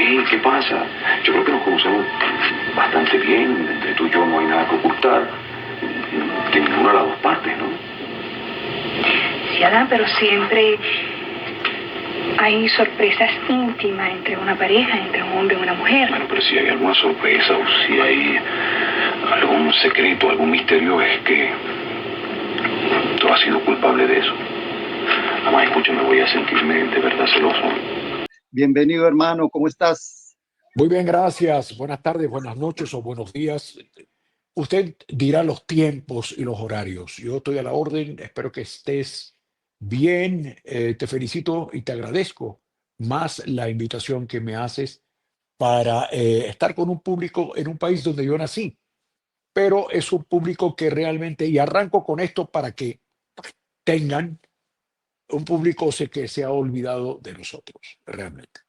qué? ¿Qué pasa? Yo creo que nos conocemos bastante bien. Entre tú y yo no hay nada que ocultar. De ninguna de las dos partes, ¿no? Sí, Adán, pero siempre hay sorpresas íntimas entre una pareja, entre un hombre y una mujer. Bueno, pero si hay alguna sorpresa o si hay algún secreto, algún misterio, es que tú has sido culpable de eso. Además, escúchame, voy a sentirme de verdad celoso. Bienvenido, hermano, ¿cómo estás? Muy bien, gracias. Buenas tardes, buenas noches o buenos días. Usted dirá los tiempos y los horarios. Yo estoy a la orden, espero que estés bien. Te felicito y te agradezco más la invitación que me haces para estar con un público en un país donde yo nací, pero es un público que realmente, y arranco con esto para que tengan un público que se ha olvidado de nosotros, realmente.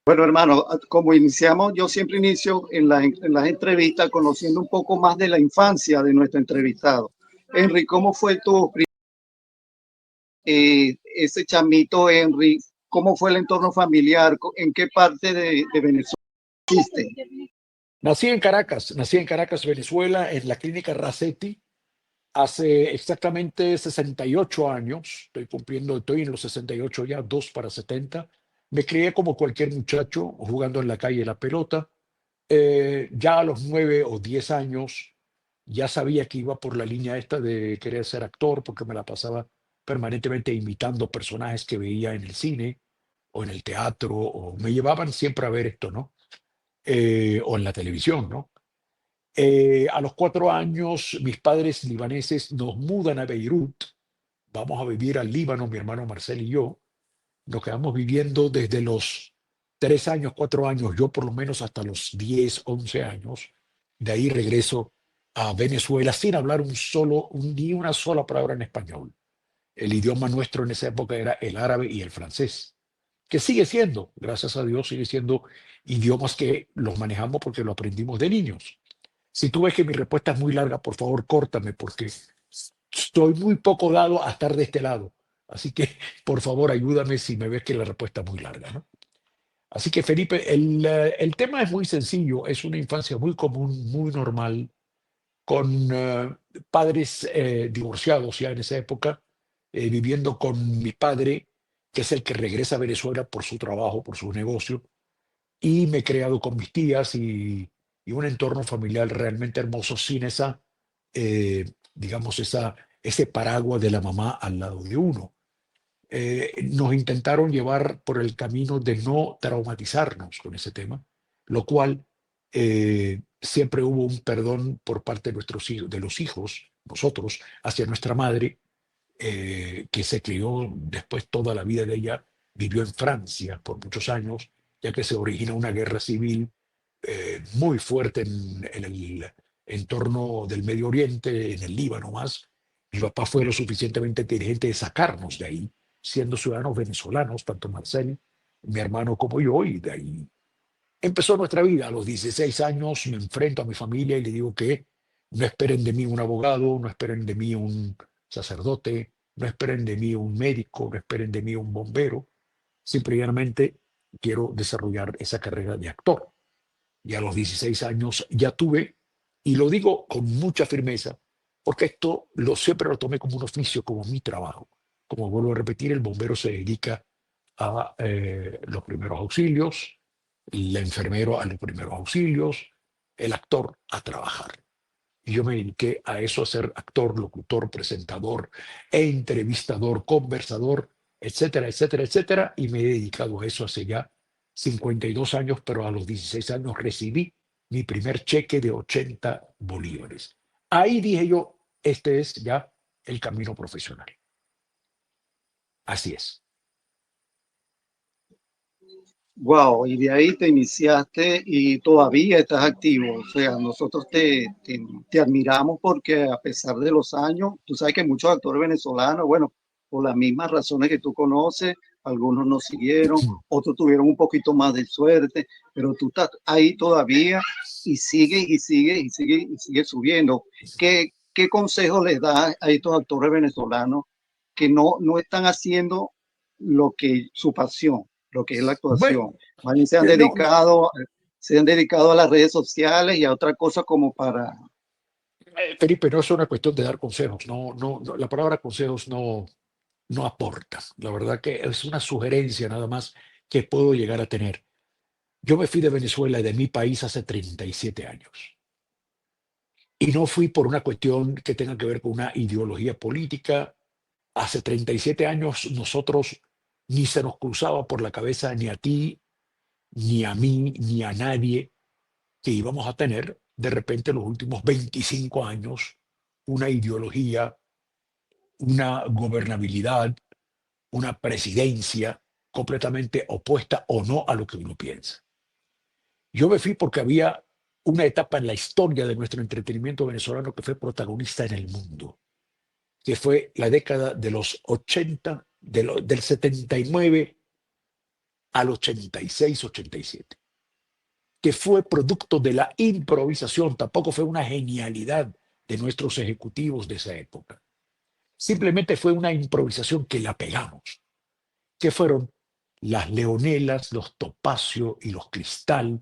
Bueno, hermano, como iniciamos, yo siempre inicio en las entrevistas conociendo un poco más de la infancia de nuestro entrevistado. Henry, ¿cómo fue ese chamito, Henry? ¿Cómo fue el entorno familiar? ¿En qué parte de Venezuela existe? Nací en Caracas, Venezuela, en la clínica Racetti, hace exactamente 68 años. Estoy en los 68 ya, 2 para 70. Me crié como cualquier muchacho, jugando en la calle la pelota. Ya a los 9 o 10 años, ya sabía que iba por la línea esta de querer ser actor, porque me la pasaba permanentemente imitando personajes que veía en el cine o en el teatro, o me llevaban siempre a ver esto, ¿no? O en la televisión, ¿no? A los 4 años, mis padres libaneses nos mudan a Beirut. Vamos a vivir al Líbano, mi hermano Marcel y yo. Nos quedamos viviendo desde los 3 años, 4 años, yo por lo menos hasta los 10, 11 años. De ahí regreso a Venezuela sin hablar ni una sola palabra en español. El idioma nuestro en esa época era el árabe y el francés, que sigue siendo, gracias a Dios, sigue siendo idiomas que los manejamos porque lo aprendimos de niños. Si tú ves que mi respuesta es muy larga, por favor, córtame, porque estoy muy poco dado a estar de este lado. Así que, por favor, ayúdame si me ves que la respuesta es muy larga, ¿no? Así que, Felipe, el tema es muy sencillo. Es una infancia muy común, muy normal, con padres divorciados ya en esa época, viviendo con mi padre, que es el que regresa a Venezuela por su trabajo, por su negocio, y me he creado con mis tías y un entorno familiar realmente hermoso sin digamos, ese paraguas de la mamá al lado de uno. Nos intentaron llevar por el camino de no traumatizarnos con ese tema, lo cual siempre hubo un perdón por parte de nuestros hijos, de los hijos, nosotros, hacia nuestra madre, que se crió después toda la vida de ella, vivió en Francia por muchos años, ya que se origina una guerra civil muy fuerte en el entorno del Medio Oriente, en el Líbano más. Mi papá fue lo suficientemente inteligente de sacarnos de ahí, siendo ciudadanos venezolanos, tanto Marcel, mi hermano como yo, y de ahí empezó nuestra vida. A los 16 años me enfrento a mi familia y le digo que no esperen de mí un abogado, no esperen de mí un sacerdote, no esperen de mí un médico, no esperen de mí un bombero. Simplemente quiero desarrollar esa carrera de actor. Y a los 16 años ya tuve, y lo digo con mucha firmeza, porque esto siempre lo tomé como un oficio, como mi trabajo. Como vuelvo a repetir, el bombero se dedica a los primeros auxilios, el enfermero a los primeros auxilios, el actor a trabajar. Y yo me dediqué a eso, a ser actor, locutor, presentador, entrevistador, conversador, etcétera, etcétera, etcétera. Y me he dedicado a eso hace ya 52 años, pero a los 16 años recibí mi primer cheque de 80 bolívares. Ahí dije yo, este es ya el camino profesional. Así es. Wow, y de ahí te iniciaste y todavía estás activo. O sea, nosotros te admiramos porque a pesar de los años, tú sabes que muchos actores venezolanos, bueno, por las mismas razones que tú conoces, algunos no siguieron, otros tuvieron un poquito más de suerte, pero tú estás ahí todavía y sigue y sigue y sigue y sigue subiendo. ¿Qué consejo les das a estos actores venezolanos que no están haciendo lo que su pasión? lo que es la Bueno, actuación. Más bien no, se han dedicado a las redes sociales y a otra cosa como para... Felipe, no es una cuestión de dar consejos. La palabra consejos no aporta. La verdad que es una sugerencia nada más que puedo llegar a tener. Yo me fui de Venezuela, de mi país, hace 37 años. Y no fui por una cuestión que tenga que ver con una ideología política. Hace 37 años nosotros ni se nos cruzaba por la cabeza ni a ti, ni a mí, ni a nadie que íbamos a tener de repente los últimos 25 años una ideología, una gobernabilidad, una presidencia completamente opuesta o no a lo que uno piensa. Yo me fui porque había una etapa en la historia de nuestro entretenimiento venezolano que fue protagonista en el mundo, que fue la década de los 80, del 79 al 86, 87, que fue producto de la improvisación, tampoco fue una genialidad de nuestros ejecutivos de esa época. Simplemente fue una improvisación que la pegamos, que fueron las Leonelas, los Topacio y los Cristal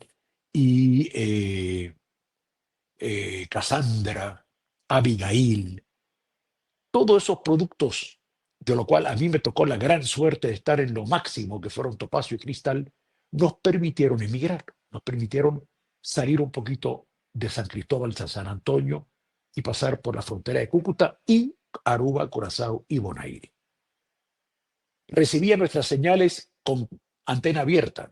y Cassandra, Abigail, todos esos productos, de lo cual a mí me tocó la gran suerte de estar en lo máximo, que fueron Topacio y Cristal, nos permitieron emigrar, nos permitieron salir un poquito de San Cristóbal a San Antonio y pasar por la frontera de Cúcuta y Aruba, Curazao y Bonaire. Recibía nuestras señales con antena abierta.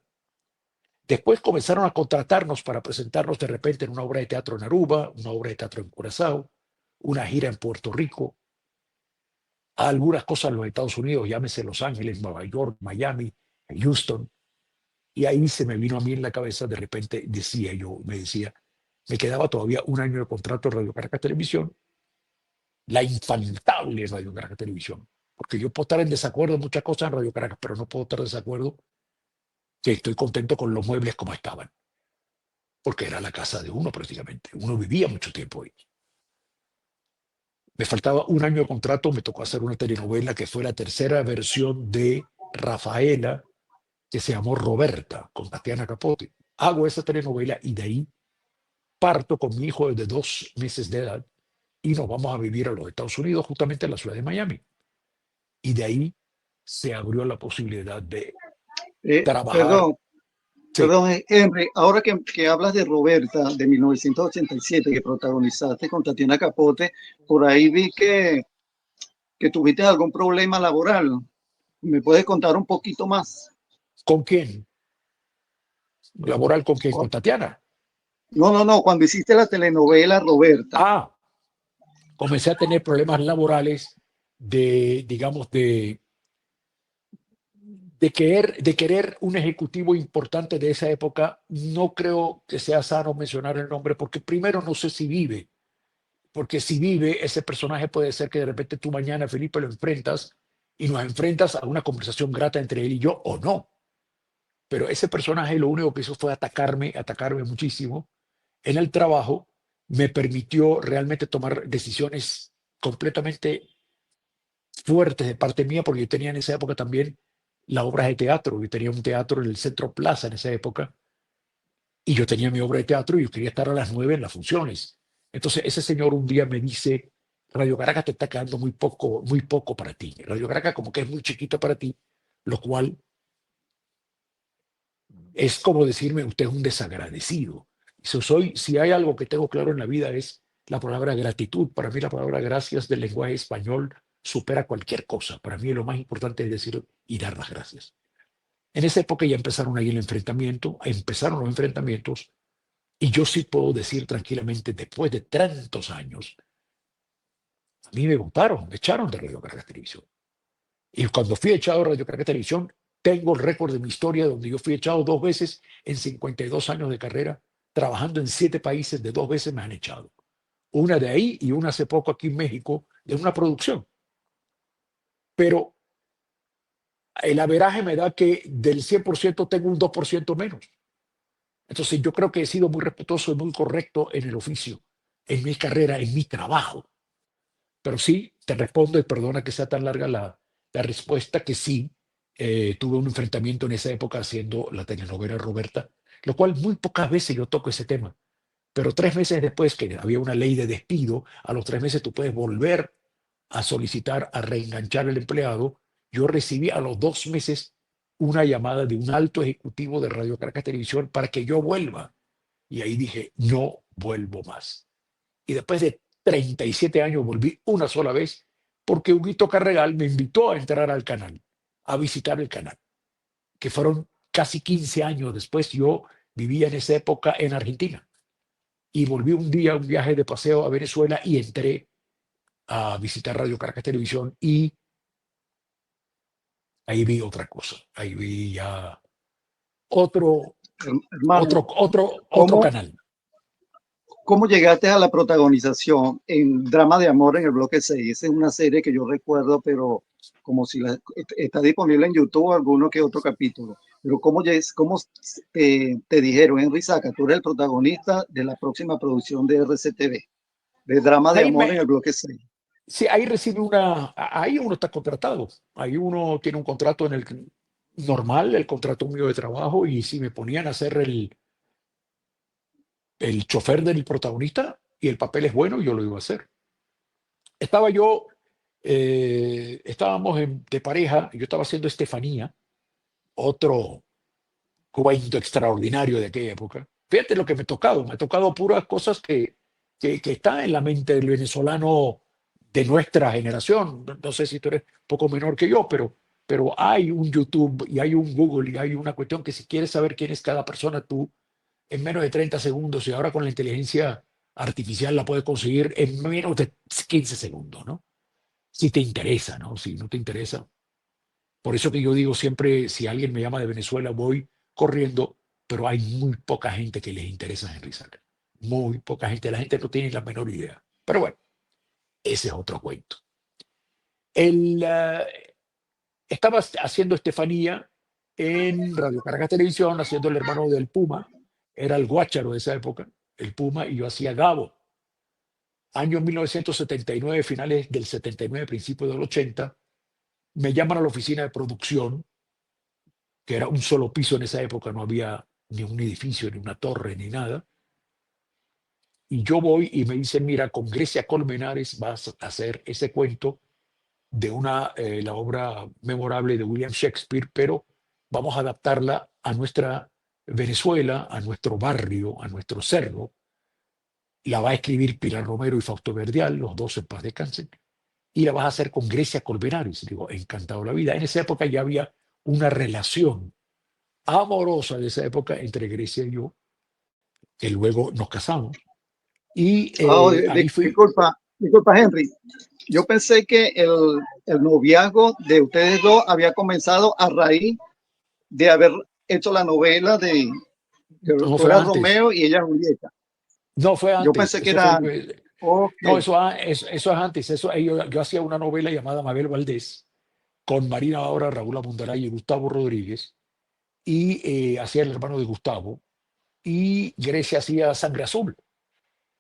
Después comenzaron a contratarnos para presentarnos de repente en una obra de teatro en Aruba, una obra de teatro en Curazao, una gira en Puerto Rico, algunas cosas en los Estados Unidos, llámese Los Ángeles, Nueva York, Miami, Houston. Y ahí se me vino a mí en la cabeza, de repente me decía, me quedaba todavía un año de contrato en Radio Caracas Televisión, la infaltable Radio Caracas Televisión, porque yo puedo estar en desacuerdo en muchas cosas en Radio Caracas, pero no puedo estar en desacuerdo que estoy contento con los muebles como estaban, porque era la casa de uno prácticamente, uno vivía mucho tiempo ahí. Me faltaba un año de contrato, me tocó hacer una telenovela que fue la tercera versión de Rafaela, que se llamó Roberta, con Tatiana Capote. Hago esa telenovela y de ahí parto con mi hijo de 2 meses de edad y nos vamos a vivir a los Estados Unidos, justamente en la ciudad de Miami. Y de ahí se abrió la posibilidad de trabajar. Perdón, Sí, Henry, ahora que hablas de Roberta de 1987, que protagonizaste con Tatiana Capote, por ahí vi que tuviste algún problema laboral. ¿Me puedes contar un poquito más? ¿con quién? ¿Laboral con quién? ¿Con Tatiana? No, cuando hiciste la telenovela Roberta. Ah, comencé a tener problemas laborales digamos, de querer un ejecutivo importante de esa época. No creo que sea sano mencionar el nombre, porque primero no sé si vive, porque si vive, ese personaje puede ser que de repente tú mañana, Felipe, lo enfrentas y nos enfrentas a una conversación grata entre él y yo o no. Pero ese personaje lo único que hizo fue atacarme muchísimo en el trabajo, me permitió realmente tomar decisiones completamente fuertes de parte mía, porque yo tenía en esa época también las obras de teatro. Yo tenía un teatro en el Centro Plaza en esa época y yo tenía mi obra de teatro y yo quería estar a las 9 en las funciones. Entonces ese señor un día me dice, Radio Caracas te está quedando muy poco para ti. Radio Caracas como que es muy chiquita para ti, lo cual es como decirme, usted es un desagradecido. Si hay algo que tengo claro en la vida es la palabra gratitud. Para mí la palabra gracias del lenguaje español supera cualquier cosa. Para mí lo más importante es decir y dar las gracias. En esa época ya empezaron los enfrentamientos y yo sí puedo decir tranquilamente, después de tantos años, a mí me votaron, me echaron de Radio Caracas Televisión. Y cuando fui echado de Radio Caracas Televisión, tengo el récord de mi historia donde yo fui echado 2 veces en 52 años de carrera, trabajando en 7 países, de 2 veces me han echado. Una de ahí y una hace poco aquí en México, de una producción. Pero el averaje me da que del 100% tengo un 2% menos. Entonces yo creo que he sido muy respetuoso y muy correcto en el oficio, en mi carrera, en mi trabajo. Pero sí, te respondo y perdona que sea tan larga la respuesta, que sí, Tuve un enfrentamiento en esa época haciendo la telenovela Roberta, lo cual muy pocas veces yo toco ese tema. Pero 3 meses después, que había una ley de despido, a los 3 meses tú puedes volver a solicitar, a reenganchar al empleado. Yo recibí a los 2 meses una llamada de un alto ejecutivo de Radio Caracas Televisión para que yo vuelva. Y ahí dije, no vuelvo más. Y después de 37 años volví una sola vez porque Huguito Carregal me invitó a entrar al canal, a visitar el canal, que fueron casi 15 años después. Yo vivía en esa época en Argentina y volví un día, un viaje de paseo a Venezuela y entré a visitar Radio Caracas Televisión y ahí vi otra cosa, ahí vi ya otro, Hermano, otro ¿cómo, canal. ¿cómo llegaste a la protagonización en Drama de Amor en el bloque 6? Esa es una serie que yo recuerdo, pero como si está disponible en YouTube alguno que otro capítulo. Pero ¿cómo te dijeron, Henry Saca, tú eres el protagonista de la próxima producción de RCTV, de Drama de Ahí Amor en me, el bloque 6? sí, ahí recibe ahí uno está contratado, ahí uno tiene un contrato en el normal, el contrato mío de trabajo, y si me ponían a hacer el chofer del protagonista y el papel es bueno, yo lo iba a hacer. Estaba yo, estábamos de pareja, yo estaba haciendo Estefanía, otro cuento extraordinario de aquella época. Fíjate lo que me ha tocado puras cosas que están en la mente del venezolano de nuestra generación. No sé si tú eres un poco menor que yo, pero hay un YouTube y hay un Google y hay una cuestión que si quieres saber quién es cada persona, tú en menos de 30 segundos, y ahora con la inteligencia artificial la puedes conseguir en menos de 15 segundos, ¿no? Si te interesa, ¿no? Si no te interesa. Por eso que yo digo siempre, si alguien me llama de Venezuela, voy corriendo, pero hay muy poca gente que les interesa Henry Saca. Muy poca gente. La gente no tiene la menor idea. Pero bueno, ese es otro cuento. El, estaba haciendo Estefanía en Radio Caracas Televisión, haciendo el hermano del Puma. Era el guácharo de esa época, el Puma, y yo hacía Gabo. Año 1979, finales del 79, principios del 80, me llaman a la oficina de producción, que era un solo piso en esa época, no había ni un edificio, ni una torre, ni nada. Y yo voy y me dicen, mira, con Grecia Colmenares vas a hacer ese cuento de la obra memorable de William Shakespeare, pero vamos a adaptarla a nuestra Venezuela, a nuestro barrio, a nuestro cerro. La va a escribir Pilar Romero y Fausto Verdial, los dos en paz descansen, y la vas a hacer con Grecia Colmenares. Digo, encantado la vida. En esa época ya había una relación amorosa de esa época entre Grecia y yo, que luego nos casamos. Y ahí fui. Disculpa, Henry. Yo pensé que el noviazgo de ustedes dos había comenzado a raíz de haber hecho la novela de que No tú fue eras antes. Romeo y ella Julieta. No fue Yo antes. pensé que Eso fue. era, ok, No, eso es antes. Yo hacía una novela llamada Mabel Valdés con Marina Ahora, Raúl Amundaray y Gustavo Rodríguez. Y hacía el hermano de Gustavo. Y Grecia hacía Sangre Azul.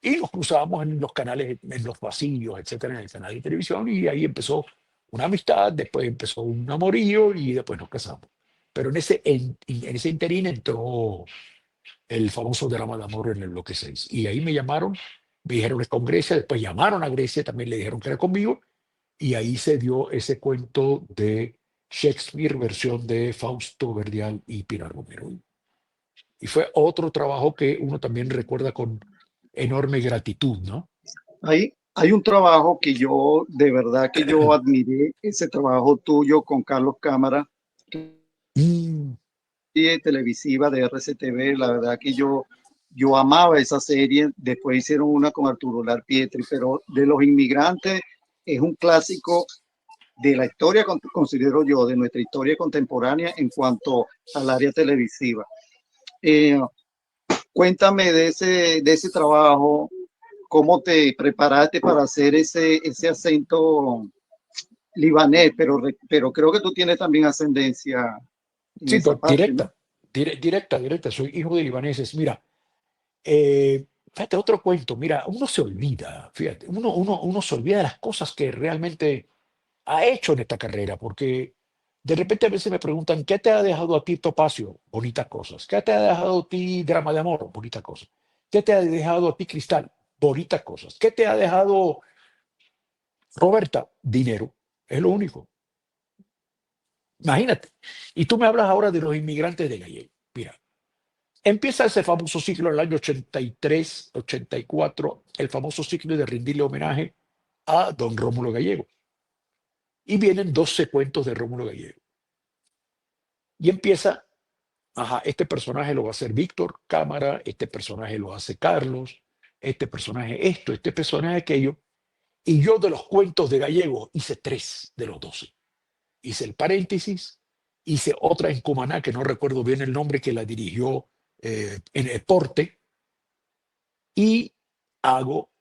Y nos cruzábamos en los canales, en los pasillos, etcétera, en el canal de televisión, y ahí empezó una amistad, después empezó un amorío y después nos casamos. Pero en ese interín entró el famoso drama de amor en el bloque 6. Y ahí me llamaron, me dijeron es con Grecia, después llamaron a Grecia, también le dijeron que era conmigo, y ahí se dio ese cuento de Shakespeare, versión de Fausto Verdial y Pilar Romero. Y fue otro trabajo que uno también recuerda con enorme gratitud, ¿no? hay un trabajo que yo, de verdad que yo admiré, ese trabajo tuyo con Carlos Cámara, Mm, serie televisiva de RCTV, la verdad que yo amaba esa serie. Después hicieron una con Arturo Larpietri, pero de los inmigrantes es un clásico de la historia, considero yo, de nuestra historia contemporánea en cuanto al área televisiva. Eh, Cuéntame de ese trabajo, cómo te preparaste para hacer ese acento libanés, pero creo que tú tienes también ascendencia en sí, esa pero parte, ¿no? directa. Soy hijo de libaneses. Mira, fíjate, otro cuento. Mira, uno se olvida, fíjate, uno se olvida de las cosas que realmente ha hecho en esta carrera, porque De repente a veces me preguntan, ¿qué te ha dejado a ti Topacio? Bonitas cosas. ¿Qué te ha dejado a ti Drama de Amor? Bonitas cosas. ¿Qué te ha dejado a ti Cristal? Bonitas cosas. ¿Qué te ha dejado Roberta? Dinero. Es lo único. Imagínate. Y tú me hablas ahora de los inmigrantes de Gallego. Mira, empieza ese famoso ciclo en el año 83, 84, el famoso ciclo de rendirle homenaje a don Rómulo Gallego. Y vienen 12 cuentos de Rómulo Gallego. Y empieza, ajá, este personaje lo va a hacer Víctor Cámara, este personaje lo hace Carlos, este personaje esto, este personaje aquello. Y yo de los cuentos de Gallego hice 3 de los 12. Hice el paréntesis, hice otra en Cumaná, que no recuerdo bien el nombre, que la dirigió en el Porte, y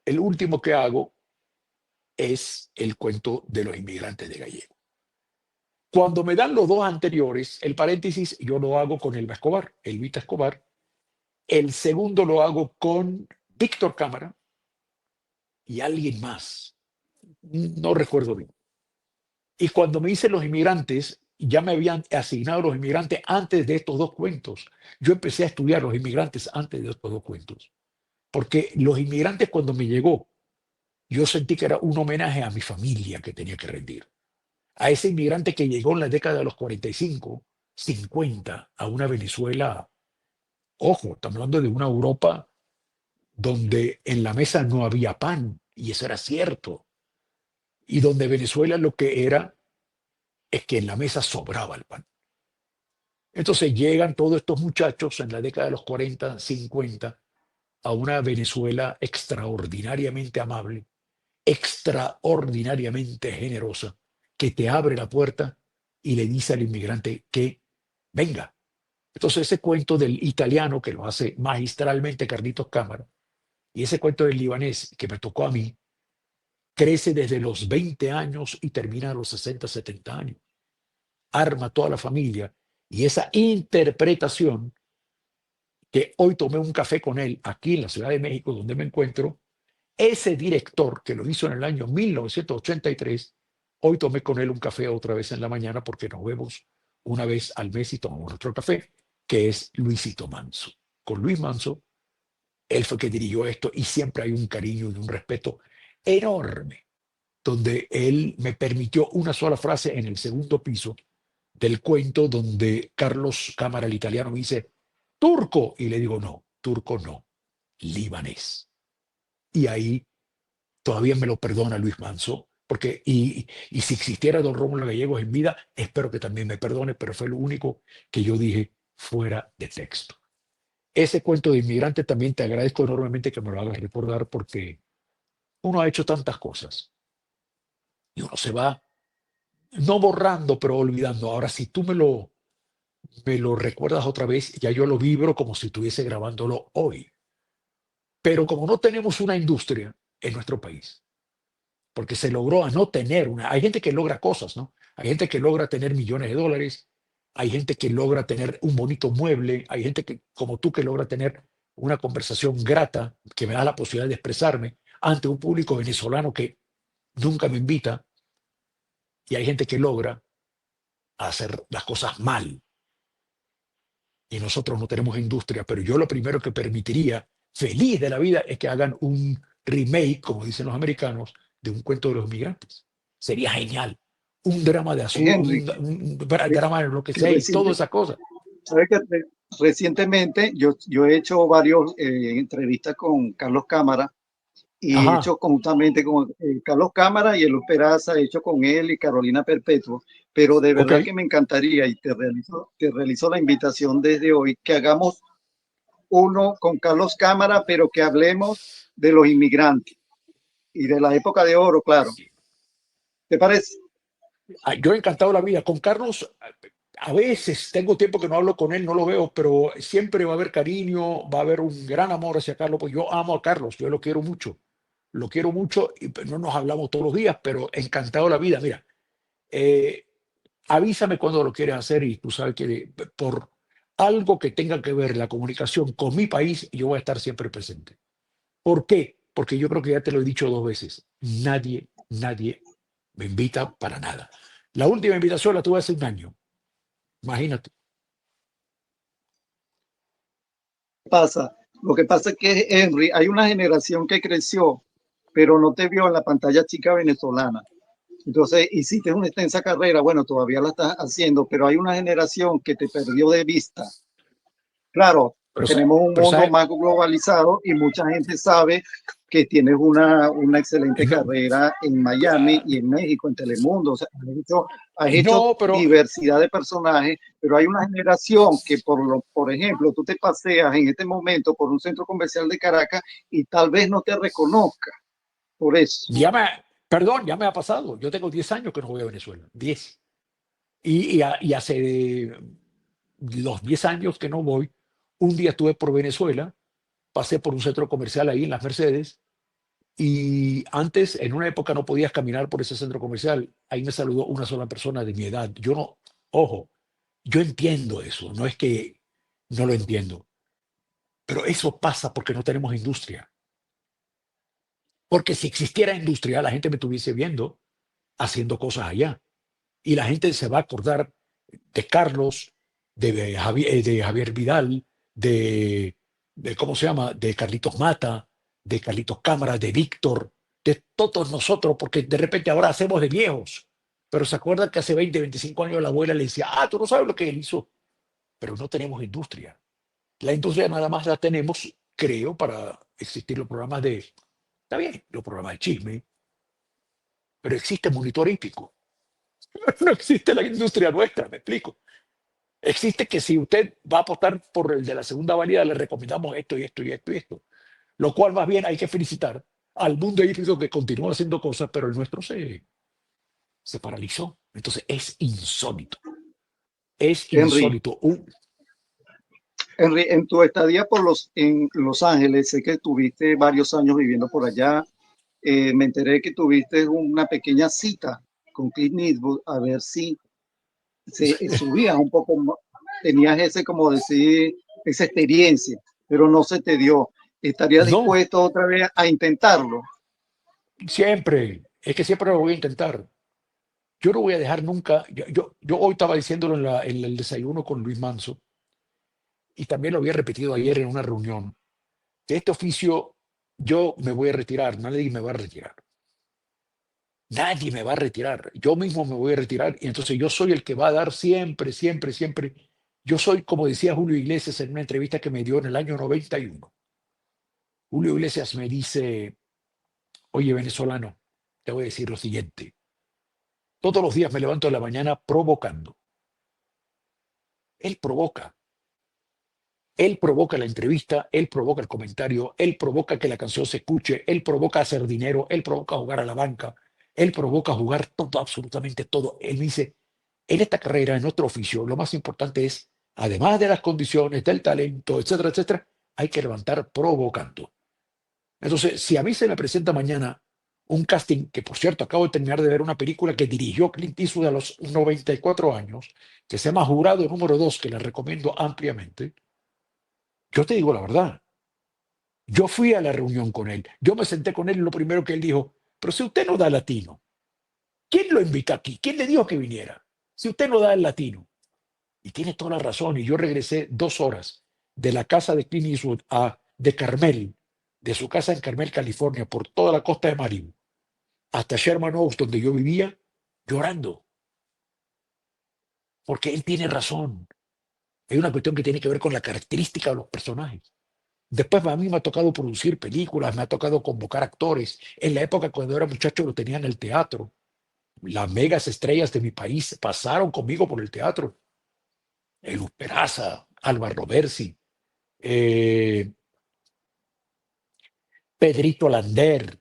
el último que hago es el cuento de los inmigrantes de Gallego. Cuando me dan los 2 anteriores, el paréntesis yo lo hago con Elba Escobar, Elvita Escobar. El segundo lo hago con Víctor Cámara y alguien más. No recuerdo bien. Y cuando me hice los inmigrantes, ya me habían asignado los inmigrantes antes de estos 2 cuentos. Yo empecé a estudiar los inmigrantes antes de estos 2 cuentos. Porque los inmigrantes, cuando me llegó, yo sentí que era un homenaje a mi familia que tenía que rendir. A ese inmigrante que llegó en la década de los 45, 50, a una Venezuela. Ojo, estamos hablando de una Europa donde en la mesa no había pan, y eso era cierto. Y donde Venezuela lo que era es que en la mesa sobraba el pan. Entonces llegan todos estos muchachos en la década de los 40, 50, a una Venezuela extraordinariamente amable, extraordinariamente generosa, que te abre la puerta y le dice al inmigrante que venga. Entonces ese cuento del italiano, que lo hace magistralmente Carlitos Cámara, y ese cuento del libanés, que me tocó a mí, crece desde los 20 años y termina a los 60, 70 años. Arma toda la familia, y esa interpretación, que hoy tomé un café con él aquí en la Ciudad de México, donde me encuentro, ese director que lo hizo en el año 1983, hoy tomé con él un café otra vez en la mañana, porque nos vemos una vez al mes y tomamos nuestro café, que es Luisito Manso. Con Luis Manso, él fue que dirigió esto, y siempre hay un cariño y un respeto enorme, donde él me permitió una sola frase en el segundo piso del cuento, donde Carlos Cámara, el italiano, me dice, turco, y le digo, no, turco no, libanés. Y ahí todavía me lo perdona Luis Manso, porque, y si existiera don Rómulo Gallegos en vida, espero que también me perdone, pero fue lo único que yo dije fuera de texto. Ese cuento de inmigrante también te agradezco enormemente que me lo hagas recordar, porque uno ha hecho tantas cosas y uno se va no borrando, pero olvidando. Ahora, si tú me lo recuerdas otra vez, ya yo lo vibro como si estuviese grabándolo hoy. Pero como no tenemos una industria en nuestro país, porque se logró a no tener una. Hay gente que logra cosas, ¿no? Hay gente que logra tener millones de dólares, hay gente que logra tener un bonito mueble, hay gente que, como tú, que logra tener una conversación grata, que me da la posibilidad de expresarme ante un público venezolano que nunca me invita, y hay gente que logra hacer las cosas mal. Y nosotros no tenemos industria, pero yo lo primero que permitiría, feliz de la vida, es que hagan un remake, como dicen los americanos, de un cuento de los migrantes. Sería genial. Un drama de azul, Enrique, un que, drama de lo que que sea, y todas esas cosas. sabe que recientemente yo he hecho varios entrevistas con Carlos Cámara, y he Ajá, hecho conjuntamente con Carlos Cámara y Eloy Peraza, he hecho con él y Carolina Perpetuo, pero de ok. verdad que me encantaría, y te realizo la invitación desde hoy, que hagamos uno con Carlos Cámara, pero que hablemos de los inmigrantes y de la época de oro, claro. ¿Te parece? Yo he encantado la vida. Con Carlos, a veces tengo tiempo que no hablo con él, no lo veo, pero siempre va a haber cariño, va a haber un gran amor hacia Carlos, pues yo amo a Carlos, yo lo quiero mucho. Lo quiero mucho, y pues, no nos hablamos todos los días, pero encantado la vida. Mira, eh, avísame cuando lo quieres hacer, y tú sabes que por algo que tenga que ver la comunicación con mi país, yo voy a estar siempre presente. ¿Por qué? Porque yo creo que ya te lo he dicho 2 veces. Nadie me invita para nada. La última invitación la tuve hace un año, imagínate. Pasa. Lo que pasa es que, Henry, hay una generación que creció, pero no te vio en la pantalla chica venezolana. Entonces, hiciste una extensa carrera, bueno, todavía la estás haciendo, pero hay una generación que te perdió de vista. Claro, Pero, tenemos un pero mundo ¿sabes? más globalizado y mucha gente sabe que tienes una excelente No, carrera en Miami y en México, en Telemundo. O sea, has hecho no, pero diversidad de personajes, pero hay una generación que, por ejemplo, tú te paseas en este momento por un centro comercial de Caracas y tal vez no te reconozca por eso. perdón, ya me ha pasado. Yo tengo 10 años que no voy a Venezuela, 10. Y hace los 10 años que no voy, un día estuve por Venezuela, pasé por un centro comercial ahí en las Mercedes, y antes, en una época, no podías caminar por ese centro comercial. Ahí me saludó una sola persona de mi edad. Yo no, ojo, yo entiendo eso, no es que no lo entiendo, pero eso pasa porque no tenemos industria. Porque si existiera industria, la gente me estuviese viendo haciendo cosas allá. Y la gente se va a acordar de Carlos, de Javier Vidal, de, ¿cómo se llama? De Carlitos Mata, de Carlitos Cámara, de Víctor, de todos nosotros, porque de repente ahora hacemos de viejos. Pero se acuerdan que hace 20, 25 años la abuela le decía, tú no sabes lo que él hizo, pero no tenemos industria. La industria nada más la tenemos, creo, para existir los programas está bien, los programas de chisme, pero existe monitor hípico. No existe la industria nuestra, me explico. Existe que si usted va a apostar por el de la segunda válida, le recomendamos esto y esto y esto y esto. Lo cual más bien hay que felicitar al mundo híbrido que continúa haciendo cosas, pero el nuestro se paralizó. Entonces es insólito. Es Henry, insólito. Henry, en tu estadía en Los Ángeles, sé que tuviste varios años viviendo por allá. Me enteré que tuviste una pequeña cita con Clint Eastwood a ver si se subías un poco, tenías ese, como decir, esa experiencia, pero no se te dio. ¿Estarías No, dispuesto otra vez a intentarlo? siempre. Es que siempre lo voy a intentar. Yo no voy a dejar nunca. Yo hoy estaba diciéndolo en el desayuno con Luis Manso, y también lo había repetido ayer en una reunión. De este oficio yo me voy a retirar, nadie me va a retirar. Nadie me va a retirar. Yo mismo me voy a retirar y entonces yo soy el que va a dar siempre, siempre, siempre. Yo soy, como decía Julio Iglesias en una entrevista que me dio en el año 91. Julio Iglesias me dice, oye, venezolano, te voy a decir lo siguiente. Todos los días me levanto de la mañana provocando. Él provoca. Él provoca la entrevista, él provoca el comentario, él provoca que la canción se escuche, él provoca hacer dinero, él provoca jugar a la banca, él provoca jugar todo, absolutamente todo. Él me dice, en esta carrera, en nuestro oficio, lo más importante es, además de las condiciones, del talento, etcétera, etcétera, hay que levantar provocando. Entonces, si a mí se me presenta mañana un casting, que por cierto acabo de terminar de ver una película que dirigió Clint Eastwood a los 94 años, que se llama Jurado número 2, que la recomiendo ampliamente, yo te digo la verdad. Yo fui a la reunión con él. Yo me senté con él y lo primero que él dijo, pero si usted no da latino, ¿quién lo invitó aquí? ¿Quién le dijo que viniera? Si usted no da el latino. Y tiene toda la razón. Y yo regresé 2 horas de la casa de Clint Eastwood de Carmel, de su casa en Carmel, California, por toda la costa de Malibu, hasta Sherman Oaks, donde yo vivía, llorando. Porque él tiene razón. Hay una cuestión que tiene que ver con la característica de los personajes. Después a mí me ha tocado producir películas, me ha tocado convocar actores. En la época cuando era muchacho lo tenía en el teatro. Las megas estrellas de mi país pasaron conmigo por el teatro. Luz Peraza, Álvaro Bersi, eh, Pedrito Lander,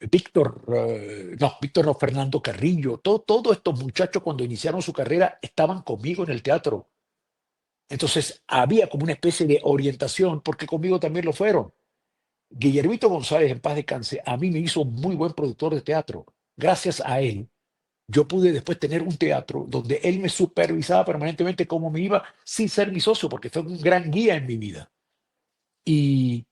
Víctor no, Fernando Carrillo. Todos estos muchachos cuando iniciaron su carrera estaban conmigo en el teatro. Entonces había como una especie de orientación porque conmigo también lo fueron. Guillermito González, en paz descanse, a mí me hizo un muy buen productor de teatro. Gracias a él, yo pude después tener un teatro donde él me supervisaba permanentemente cómo me iba sin ser mi socio, porque fue un gran guía en mi vida. Y,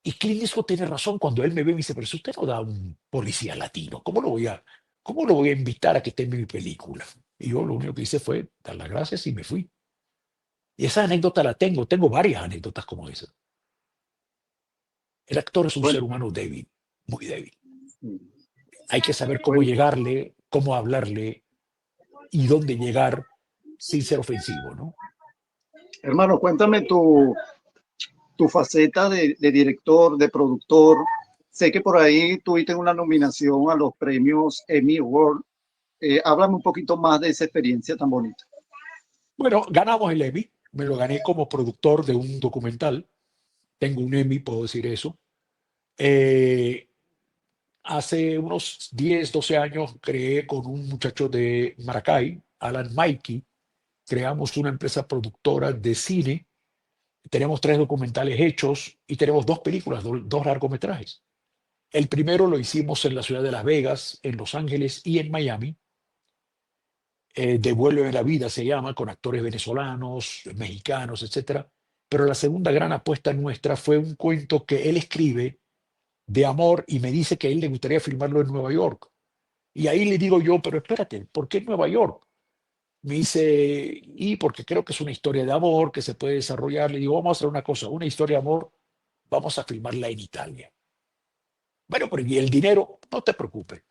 y Clint Eastwood tiene razón cuando él me ve y me dice, pero si usted no da un policía latino, ¿cómo lo voy a...? ¿cómo lo voy a invitar a que esté en mi película? Y yo lo único que hice fue dar las gracias y me fui. Y esa anécdota la tengo varias anécdotas como esa. El actor es un Bueno, ser humano débil, muy débil. mm, Hay que saber cómo bueno, llegarle, cómo hablarle y dónde llegar sin ser ofensivo, ¿no? hermano, cuéntame tu faceta de director, de productor. Sé que por ahí tuviste una nominación a los premios Emmy Award. Háblame un poquito más de esa experiencia tan bonita. Bueno, ganamos el Emmy, me lo gané como productor de un documental, tengo un Emmy, puedo decir eso. Eh, Hace unos 10, 12 años creé con un muchacho de Maracay, Alan Mikey, creamos una empresa productora de cine, tenemos 3 documentales hechos y tenemos 2 películas, 2 largometrajes. El primero lo hicimos en la ciudad de Las Vegas, en Los Ángeles y en Miami. Devuelve la vida se llama, con actores venezolanos, mexicanos, etcétera. Pero la segunda gran apuesta nuestra fue un cuento que él escribe de amor y me dice que a él le gustaría filmarlo en Nueva York. Y ahí le digo yo, pero espérate, ¿por qué Nueva York? Me dice, y porque creo que es una historia de amor que se puede desarrollar. Le digo, vamos a hacer una cosa, una historia de amor, vamos a filmarla en Italia. Bueno, pero ¿y el dinero? No te preocupes.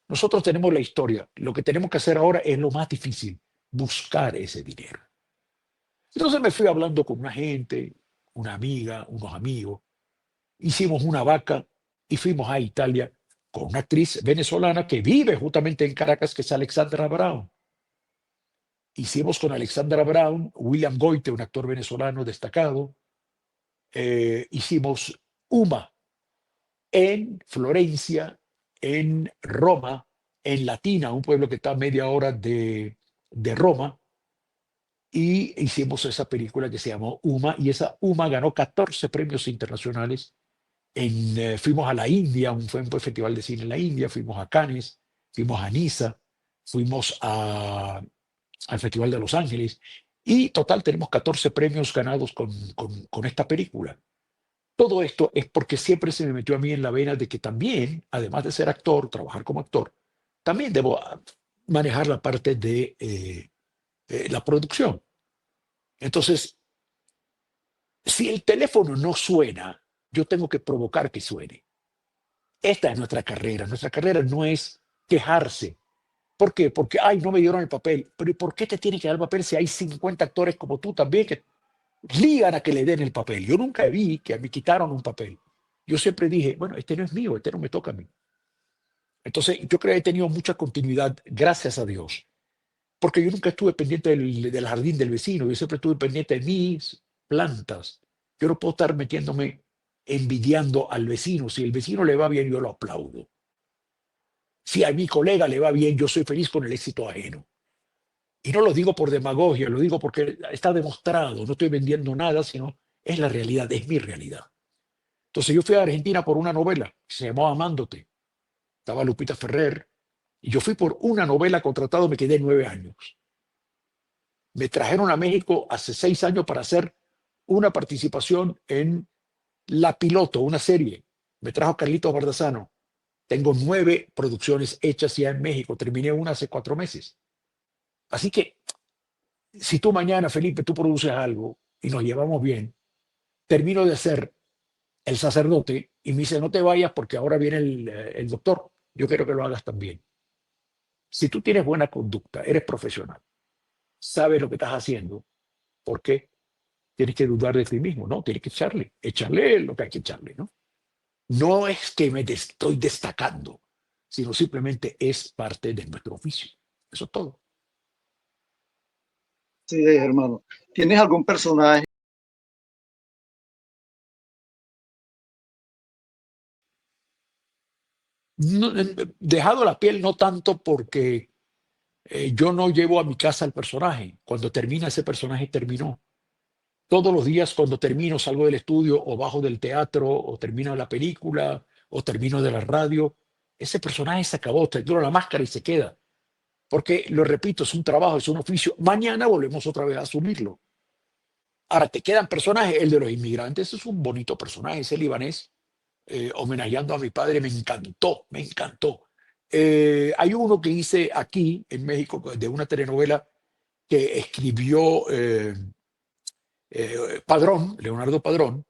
Nosotros tenemos la historia. Lo que tenemos que hacer ahora es lo más difícil, buscar ese dinero. Entonces me fui hablando con una gente, una amiga, unos amigos. Hicimos una vaca y fuimos a Italia con una actriz venezolana que vive justamente en Caracas, que es Alexandra Brown. Hicimos con Alexandra Brown, William Goite, un actor venezolano destacado. Hicimos Uma en Florencia, en Roma, en Latina, un pueblo que está a media hora de Roma, y hicimos esa película que se llamó Uma, y esa Uma ganó 14 premios internacionales. Fuimos a la India, fue un festival de cine en la India, fuimos a Cannes, fuimos a Niza, fuimos al Festival de Los Ángeles, y total tenemos 14 premios ganados con esta película. Todo esto es porque siempre se me metió a mí en la vena de que también, además de ser actor, trabajar como actor, también debo manejar la parte de la producción. Entonces, si el teléfono no suena, yo tengo que provocar que suene. Esta es nuestra carrera. Nuestra carrera no es quejarse. ¿Por qué? Porque, ay, no me dieron el papel. Pero ¿y por qué te tiene que dar el papel si hay 50 actores como tú también que ligan a que le den el papel? Yo nunca vi que me quitaron un papel. Yo siempre dije, bueno, este no es mío, este no me toca a mí. Entonces, yo creo que he tenido mucha continuidad, gracias a Dios, porque yo nunca estuve pendiente del jardín del vecino, yo siempre estuve pendiente de mis plantas. Yo no puedo estar metiéndome envidiando al vecino. Si el vecino le va bien, yo lo aplaudo. Si a mi colega le va bien, yo soy feliz con el éxito ajeno. Y no lo digo por demagogia, lo digo porque está demostrado, no estoy vendiendo nada, sino es la realidad, es mi realidad. Entonces yo fui a Argentina por una novela que se llamó Amándote. Estaba Lupita Ferrer, y yo fui por una novela contratado, me quedé 9 años. Me trajeron a México hace 6 años para hacer una participación en La Piloto, una serie. Me trajo Carlitos Bardazano. Tengo 9 producciones hechas ya en México. Terminé una hace 4 meses. Así que si tú mañana, Felipe, tú produces algo y nos llevamos bien, termino de hacer El Sacerdote y me dice, no te vayas porque ahora viene el doctor. Yo quiero que lo hagas también. Si tú tienes buena conducta, eres profesional, sabes lo que estás haciendo, ¿por qué tienes que dudar de ti mismo? No, tienes que echarle lo que hay que echarle, ¿no? No es que me estoy destacando, sino simplemente es parte de nuestro oficio. Eso es todo. Sí, hermano. ¿Tienes algún personaje? No, dejado la piel no tanto porque yo no llevo a mi casa al personaje. Cuando termina ese personaje, terminó. Todos los días cuando termino salgo del estudio o bajo del teatro o termino la película o termino de la radio. Ese personaje se acabó, te dura la máscara y se queda. Porque, lo repito, es un trabajo, es un oficio. Mañana volvemos otra vez a asumirlo. Ahora, te quedan personajes, el de los inmigrantes es un bonito personaje, ese libanés, homenajeando a mi padre, me encantó, me encantó. Hay uno que hice aquí en México de una telenovela que escribió Padrón, Leonardo Padrón,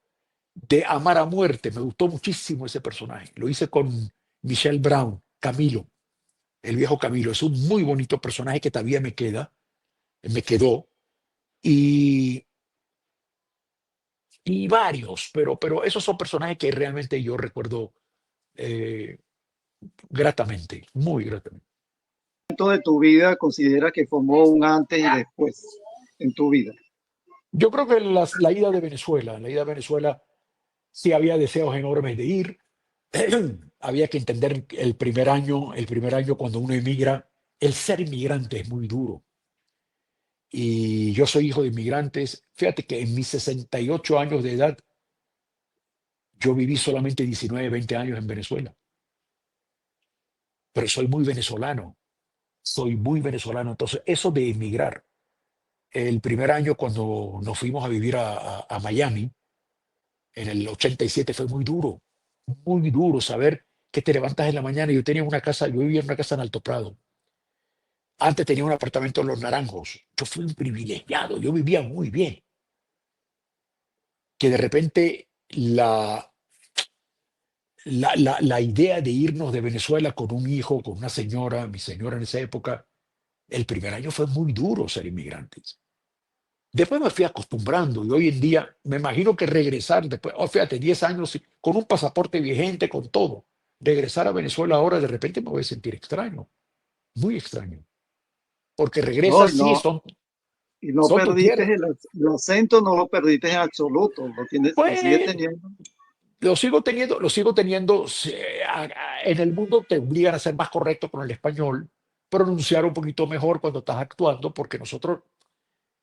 de Amar a Muerte. Me gustó muchísimo ese personaje. Lo hice con Michelle Brown, Camilo, el viejo Camilo. Es un muy bonito personaje que todavía me quedó. Y, y varios, pero esos son personajes que realmente yo recuerdo eh, gratamente, muy gratamente. Momento de tu vida considera que formó un antes y después en tu vida? Yo creo que la ida a Venezuela sí había deseos enormes de ir. Había que entender el primer año cuando uno emigra, el ser inmigrante es muy duro. Y yo soy hijo de inmigrantes. Fíjate que en mis 68 años de edad, yo viví solamente 19, 20 años en Venezuela. Pero soy muy venezolano, soy muy venezolano. Entonces, eso de emigrar, el primer año cuando nos fuimos a vivir a Miami, en el 87 fue muy duro saber que te levantas en la mañana. Yo vivía en una casa en Alto Prado. Antes tenía un apartamento en Los Naranjos. Yo fui un privilegiado, yo vivía muy bien. Que de repente la idea de irnos de Venezuela con un hijo, con una señora, mi señora en esa época, el primer año fue muy duro ser inmigrantes. Después me fui acostumbrando y hoy en día me imagino que regresar después, fíjate, 10 años con un pasaporte vigente, con todo, regresar a Venezuela ahora de repente me voy a sentir extraño, muy extraño, porque No, regresas, sí, no, y no son tu perdiste tierra. el acento, no lo perdiste en absoluto, lo tienes, lo sigues Bueno, teniendo. lo sigo teniendo. En el mundo te obligan a ser más correcto con el español, pronunciar un poquito mejor cuando estás actuando, porque nosotros,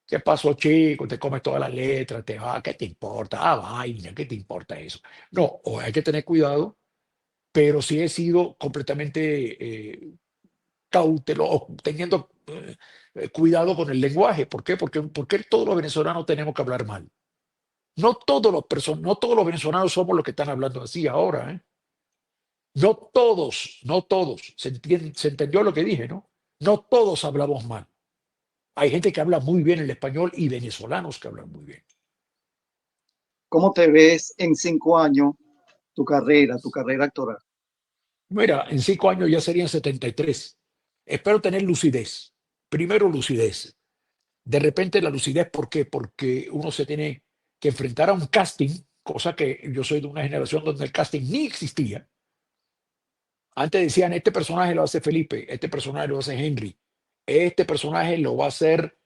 ¿qué pasó, chico? Te comes todas las letras, te va, ¿qué te importa? Ah, vaina, ¿qué te importa eso? No, o hay que tener cuidado, pero sí he sido completamente cauteloso, teniendo cuidado con el lenguaje. ¿Por qué? Porque todos los venezolanos tenemos que hablar mal. No todos los venezolanos somos los que están hablando así ahora, ¿eh? No todos. Se entendió lo que dije, ¿no? No todos hablamos mal. Hay gente que habla muy bien el español y venezolanos que hablan muy bien. ¿Cómo te ves en 5 años tu carrera actoral? Mira, en 5 años ya serían 73. Espero tener lucidez. Primero, lucidez. De repente la lucidez, ¿por qué? Porque uno se tiene que enfrentar a un casting, cosa que yo soy de una generación donde el casting ni existía. Antes decían, este personaje lo hace Felipe, este personaje lo hace Henry, este personaje lo va a hacer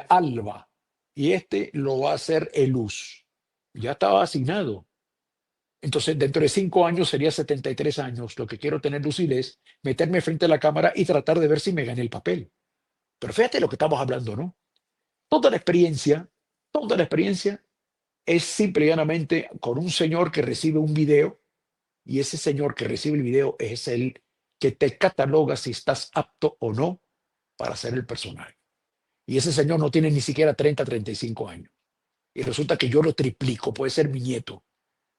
Alba y este lo va a hacer Eluz. Ya estaba asignado. Entonces, dentro de 5 años sería 73 años. Lo que quiero tener lucidez, meterme frente a la cámara y tratar de ver si me gané el papel. Pero fíjate lo que estamos hablando, ¿no? Toda la experiencia, toda la experiencia es simple y llanamente con un señor que recibe un video y ese señor que recibe el video es el que te cataloga si estás apto o no para ser el personaje. Y ese señor no tiene ni siquiera 30, 35 años. Y resulta que yo lo triplico, puede ser mi nieto,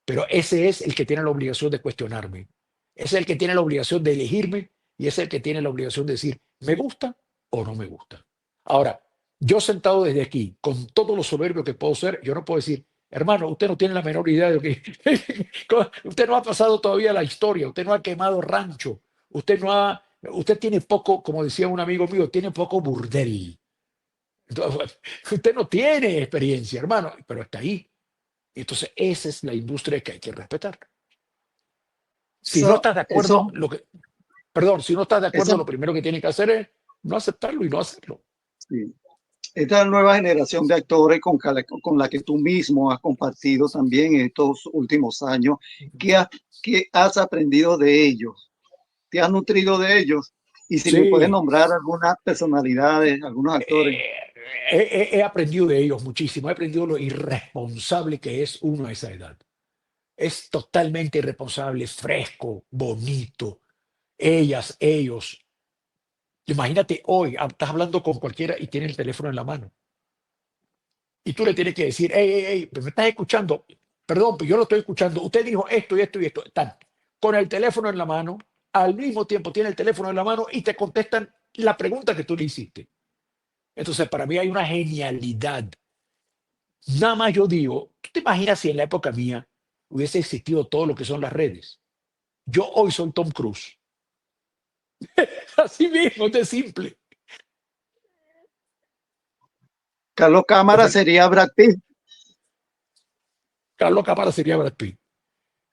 pero ese es el que tiene la obligación de cuestionarme. Es el que tiene la obligación de elegirme y es el que tiene la obligación de decir, ¿me gusta o no me gusta? Ahora, yo sentado desde aquí, con todo lo soberbio que puedo ser, yo no puedo decir, hermano, usted no tiene la menor idea de lo que... usted no ha pasado todavía la historia, usted no ha quemado rancho, usted tiene poco, como decía un amigo mío, tiene poco burdel. Entonces, usted no tiene experiencia, hermano, pero está ahí. Entonces, esa es la industria que hay que respetar. Si no Eso, estás de acuerdo, eso, perdón, si no estás de esa, acuerdo, lo primero que tienes que hacer es no aceptarlo y no hacerlo. sí. Esta nueva generación de actores con la que tú mismo has compartido también en estos últimos años, ¿qué, qué has aprendido de ellos? ¿Te has nutrido de ellos? Y si me puedes Sí, nombrar algunas personalidades, algunos actores. he aprendido de ellos muchísimo, he aprendido lo irresponsable que es uno a esa edad. Es totalmente irresponsable, fresco, bonito. Ellas, ellos. Imagínate hoy, estás hablando con cualquiera y tiene el teléfono en la mano. Y tú le tienes que decir, hey, ¿me estás escuchando? Perdón, pero yo lo estoy escuchando. Usted dijo esto y esto y esto. Están con el teléfono en la mano, al mismo tiempo tiene el teléfono en la mano y te contestan la pregunta que tú le hiciste. Entonces, para mí hay una genialidad. Nada más yo digo, ¿tú te imaginas si en la época mía hubiese existido todo lo que son las redes? Yo hoy soy Tom Cruise. Así mismo, de simple. Carlos Cámara Entonces, sería Brad Pitt. Carlos Cámara sería Brad Pitt.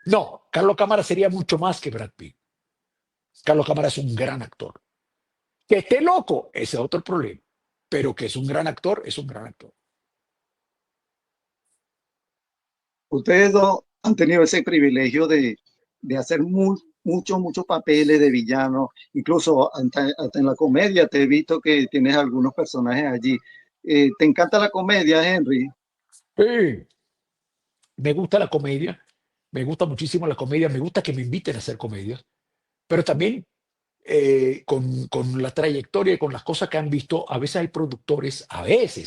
No, Carlos Cámara sería mucho más que Brad Pitt. Carlos Cámara es un gran actor. Que esté loco, ese es otro problema. Pero que es un gran actor, es un gran actor. Ustedes dos han tenido ese privilegio de hacer muchos papeles de villanos. Incluso hasta en la comedia te he visto que tienes algunos personajes allí. ¿Te encanta la comedia, Henry? Sí, me gusta la comedia, me gusta muchísimo la comedia, me gusta que me inviten a hacer comedias, pero también con la trayectoria y con las cosas que han visto, a veces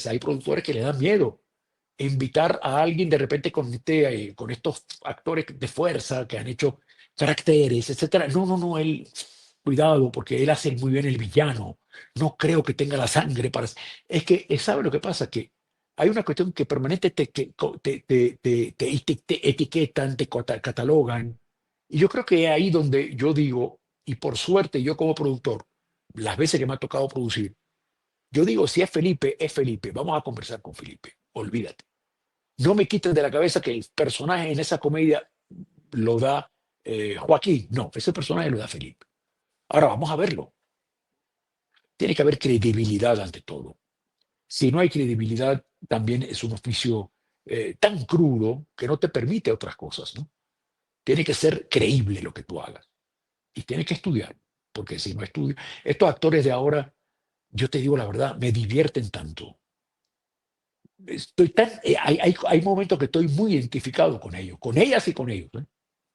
hay productores que le dan miedo invitar a alguien de repente con estos actores de fuerza que han hecho caracteres, etcétera. No, no, no, él, cuidado, porque él hace muy bien el villano. No creo que tenga la sangre para. Es que, ¿sabe lo que pasa? Que hay una cuestión que permanente te etiquetan, catalogan. Y yo creo que es ahí donde yo digo, y por suerte yo como productor, las veces que me ha tocado producir, yo digo, si es Felipe, es Felipe. Vamos a conversar con Felipe. Olvídate. No me quiten de la cabeza que el personaje en esa comedia lo da Joaquín. No, ese personaje lo da Felipe. Ahora vamos a verlo. Tiene que haber credibilidad ante todo. Si no hay credibilidad, también es un oficio tan crudo que no te permite otras cosas, ¿no? Tiene que ser creíble lo que tú hagas. Y tienes que estudiar, porque si no estudias, estos actores de ahora, yo te digo la verdad, me divierten tanto. Hay momentos que estoy muy identificado con ellos, con ellas y con ellos, ¿eh?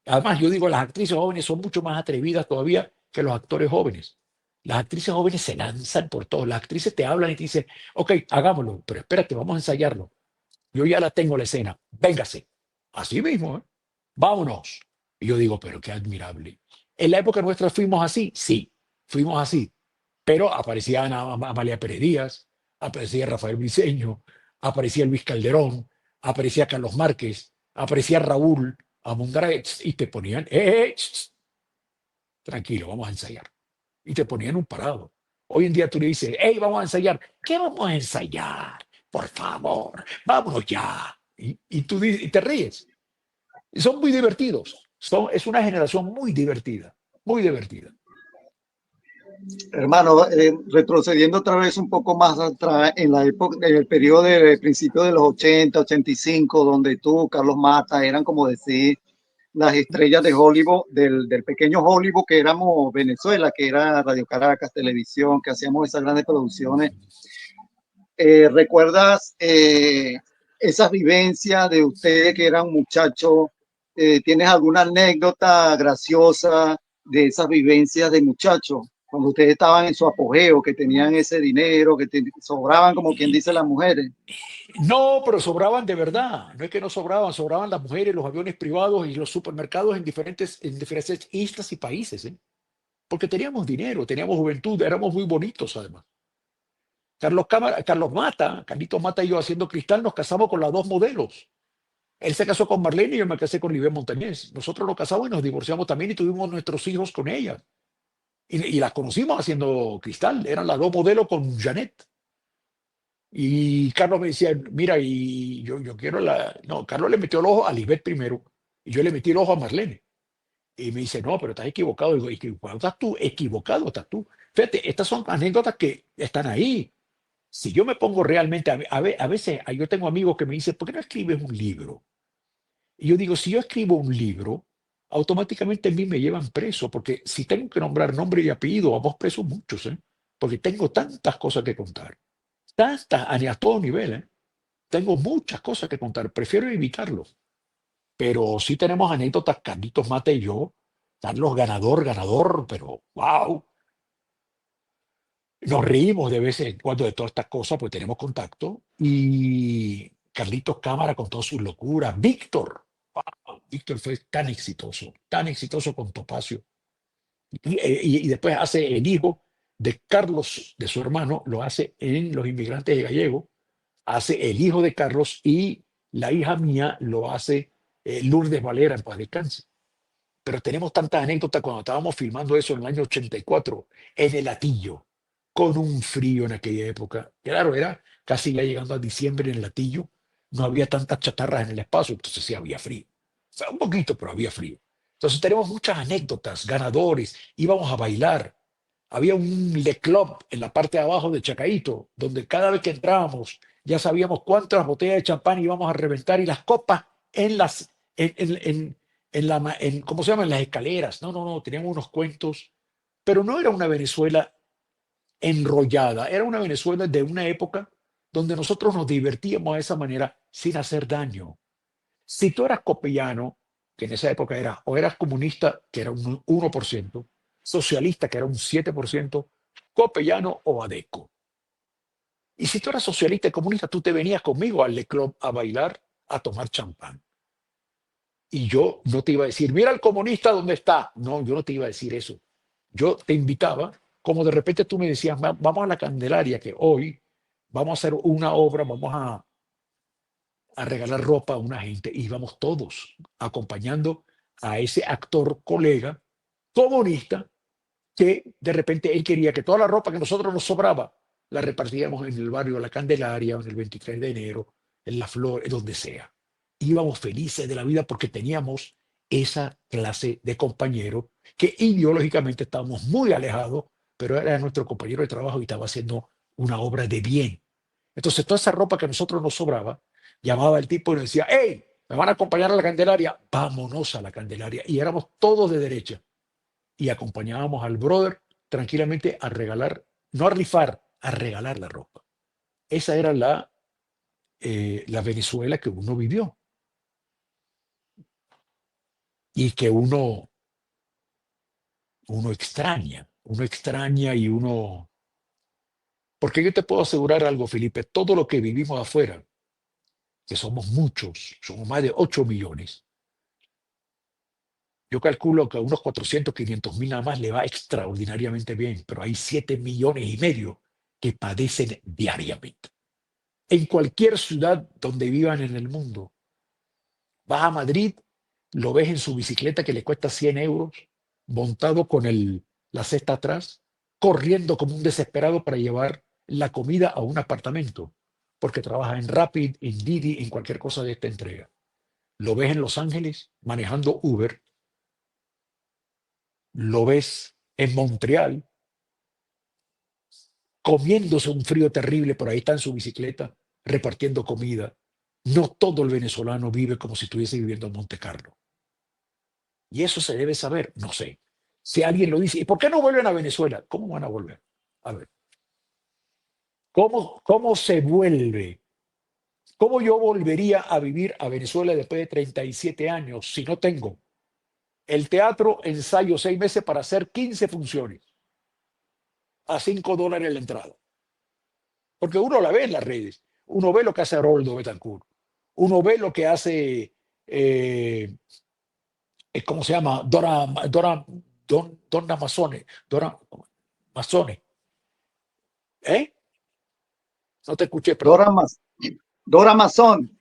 Además, yo digo, las actrices jóvenes son mucho más atrevidas todavía que los actores jóvenes. Las actrices jóvenes se lanzan por todo. Las actrices te hablan y te dicen, ok, hagámoslo, pero espérate, vamos a ensayarlo. Yo ya la tengo la escena, véngase. Así mismo, ¿eh? Vámonos. Y yo digo, pero qué admirable. En la época nuestra fuimos así, sí, fuimos así. Pero aparecía Amalia Pérez Díaz, aparecía Rafael Briceño, aparecía Luis Calderón, aparecía Carlos Márquez, aparecía Raúl Amundaretz y te ponían, tranquilo, vamos a ensayar. Y te ponían un parado. Hoy en día tú le dices, hey, vamos a ensayar. ¿Qué vamos a ensayar? Por favor, vámonos ya. Y tú y te ríes. Y son muy divertidos. Es una generación muy divertida, muy divertida. Hermano, retrocediendo otra vez un poco más atrás, en la época, en el periodo de principios de los 80, 85, donde tú, Carlos Mata, eran como decir las estrellas de Hollywood, del pequeño Hollywood que éramos Venezuela, que era Radio Caracas, televisión, que hacíamos esas grandes producciones. ¿Recuerdas esas vivencias de ustedes que eran muchachos? ¿Tienes alguna anécdota graciosa de esas vivencias de muchachos? Cuando ustedes estaban en su apogeo, que tenían ese dinero, que sobraban, como quien dice, las mujeres. No, pero sobraban de verdad. No es que no sobraban, sobraban las mujeres, los aviones privados y los supermercados en diferentes islas y países, ¿eh? Porque teníamos dinero, teníamos juventud, éramos muy bonitos además. Carlos Mata, Carlitos Mata y yo haciendo cristal nos casamos con las dos modelos. Él se casó con Marlene y yo me casé con Libé Montañez. Nosotros nos casamos y nos divorciamos también y tuvimos nuestros hijos con ella. Y las conocimos haciendo cristal. Eran las dos modelos con Janet. Y Carlos me decía, mira, y yo quiero la. No, Carlos le metió el ojo a Lisbeth primero y yo le metí el ojo a Marlene. Y me dice, no, pero estás equivocado. Digo, equivocado estás tú, equivocado estás tú. Fíjate, estas son anécdotas que están ahí. Si yo me pongo realmente, a veces yo tengo amigos que me dicen, ¿por qué no escribes un libro? Y yo digo, si yo escribo un libro, automáticamente a mí me llevan preso, porque si tengo que nombrar nombre y apellido, vamos presos muchos, ¿eh? Porque tengo tantas cosas que contar, tantas, a todo nivel, ¿eh? Tengo muchas cosas que contar, prefiero evitarlo. Pero sí tenemos anécdotas, Carlitos Mata y yo, Carlos ganador, ganador, pero wow. Nos reímos de vez en cuando de todas estas cosas, pues tenemos contacto. Y Carlitos Cámara con todas sus locuras. Víctor, wow, Víctor fue tan exitoso con Topacio. y después hace el hijo de Carlos, de su hermano, lo hace en Los Inmigrantes Gallegos, hace el hijo de Carlos y la hija mía lo hace Lourdes Valera, en paz descanse. Pero tenemos tantas anécdotas cuando estábamos filmando eso en el año 84, en el Latillo, con un frío en aquella época. Claro, era casi ya llegando a diciembre en el Latillo, no había tantas chatarras en el espacio, entonces sí había frío. O sea, un poquito, pero había frío. Entonces tenemos muchas anécdotas, ganadores, íbamos a bailar. Había un Le Club en la parte de abajo de Chacaíto, donde cada vez que entrábamos ya sabíamos cuántas botellas de champán íbamos a reventar y las copas en las, ¿cómo se llama? En las escaleras. No, no, no, teníamos unos cuentos, pero no era una Venezuela enrollada, era una Venezuela de una época donde nosotros nos divertíamos de esa manera sin hacer daño. Si tú eras copellano, que en esa época era, o eras comunista, que era un 1%, socialista, que era un 7%, copellano o adeco. Y si tú eras socialista y comunista, tú te venías conmigo al Le Club a bailar, a tomar champán. Y yo no te iba a decir, mira el comunista dónde está. No, yo no te iba a decir eso. Yo te invitaba, como de repente tú me decías, vamos a la Candelaria, que hoy vamos a hacer una obra, vamos a regalar ropa a una gente. Y íbamos todos acompañando a ese actor colega comunista que de repente él quería que toda la ropa que nosotros nos sobraba la repartíamos en el barrio de la Candelaria, o en el 23 de enero, en La Flor, donde sea. Íbamos felices de la vida porque teníamos esa clase de compañero que ideológicamente estábamos muy alejados, pero era nuestro compañero de trabajo y estaba haciendo una obra de bien. Entonces, toda esa ropa que a nosotros nos sobraba, llamaba el tipo y nos decía, hey, ¿me van a acompañar a la Candelaria? Vámonos a la Candelaria. Y éramos todos de derecha. Y acompañábamos al brother tranquilamente a regalar, no a rifar, a regalar la ropa. Esa era la Venezuela que uno vivió y que uno extraña y uno... Porque yo te puedo asegurar algo, Felipe, todo lo que vivimos afuera, que somos muchos, somos más de 8 millones, yo calculo que a unos 400, 500 mil nada más le va extraordinariamente bien, pero hay 7,5 millones que padecen diariamente. En cualquier ciudad donde vivan en el mundo, vas a Madrid, lo ves en su bicicleta que le cuesta 100 euros, montado con la cesta atrás, corriendo como un desesperado para llevar la comida a un apartamento, porque trabaja en Rapid, en Didi, en cualquier cosa de esta entrega. Lo ves en Los Ángeles manejando Uber, lo ves en Montreal comiéndose un frío terrible, por ahí está en su bicicleta repartiendo comida. No todo el venezolano vive como si estuviese viviendo en Monte Carlo. Y eso se debe saber, no sé. Si alguien lo dice, ¿y por qué no vuelven a Venezuela? ¿Cómo van a volver? A ver, ¿cómo se vuelve? ¿Cómo yo volvería a vivir a Venezuela después de 37 años si no tengo el teatro, ensayo 6 meses para hacer 15 funciones a $5 la entrada? Porque uno la ve en las redes, uno ve lo que hace Haroldo Betancourt, uno ve lo que hace, ¿cómo se llama? Donna Mazzone, Dora Mazzone, ¿eh? No te escuché, perdón. Dora Mazón.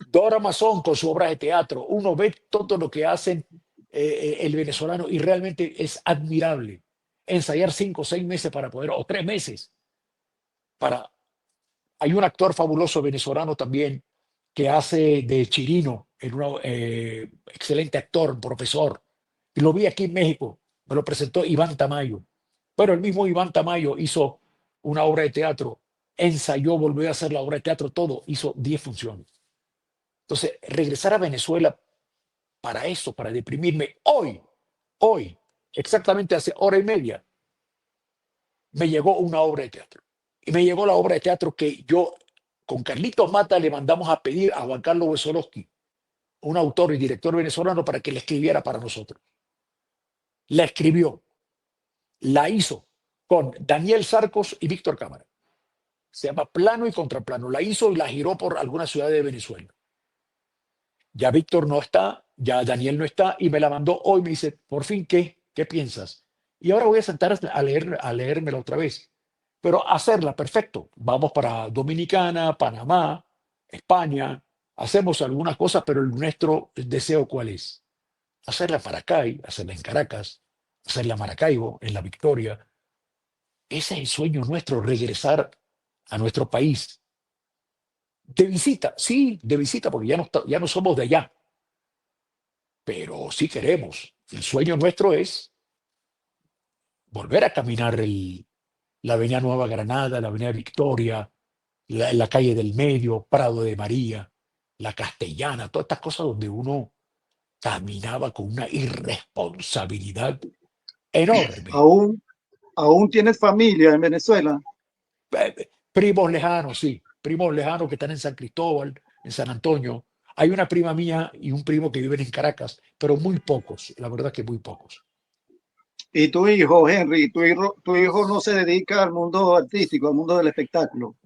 Dora Mazzone con su obra de teatro, uno ve todo lo que hacen el venezolano y realmente es admirable. Ensayar 5 o 6 meses para poder, o 3 meses, para... Hay un actor fabuloso venezolano también que hace de Chirino, excelente actor, profesor. Y lo vi aquí en México, me lo presentó Iván Tamayo. Pero el mismo Iván Tamayo hizo una obra de teatro, ensayó, volvió a hacer la obra de teatro, todo, hizo 10 funciones. Entonces, regresar a Venezuela para eso, para deprimirme, hoy, exactamente hace hora y media, me llegó una obra de teatro. Y me llegó la obra de teatro que yo, con Carlitos Mata, le mandamos a pedir a Juan Carlos Wesolowski, un autor y director venezolano, para que la escribiera para nosotros. La escribió, la hizo con Daniel Sarcos y Víctor Cámara. Se llama Plano y Contraplano. La hizo y la giró por alguna ciudad de Venezuela. Ya Víctor no está, ya Daniel no está, y me la mandó hoy. Me dice, por fin, ¿qué piensas? Y ahora voy a sentar a leérmela otra vez. Pero hacerla, perfecto. Vamos para Dominicana, Panamá, España, hacemos algunas cosas, pero nuestro deseo, ¿cuál es? Hacerla en Maracay, hacerla en Caracas, hacerla en Maracaibo, en La Victoria. Ese es el sueño nuestro, regresar a nuestro país. De visita, sí, de visita, porque ya no somos de allá, pero sí queremos. El sueño nuestro es volver a caminar la Avenida Nueva Granada, la Avenida Victoria, la calle del Medio, Prado de María, la Castellana, todas estas cosas donde uno caminaba con una irresponsabilidad enorme. ¿Aún, aún tienes familia en Venezuela? Primos lejanos, sí, primos lejanos que están en San Cristóbal, en San Antonio. Hay una prima mía y un primo que viven en Caracas, pero muy pocos, la verdad que muy pocos. ¿Y tu hijo, Henry, tu hijo no se dedica al mundo artístico, al mundo del espectáculo?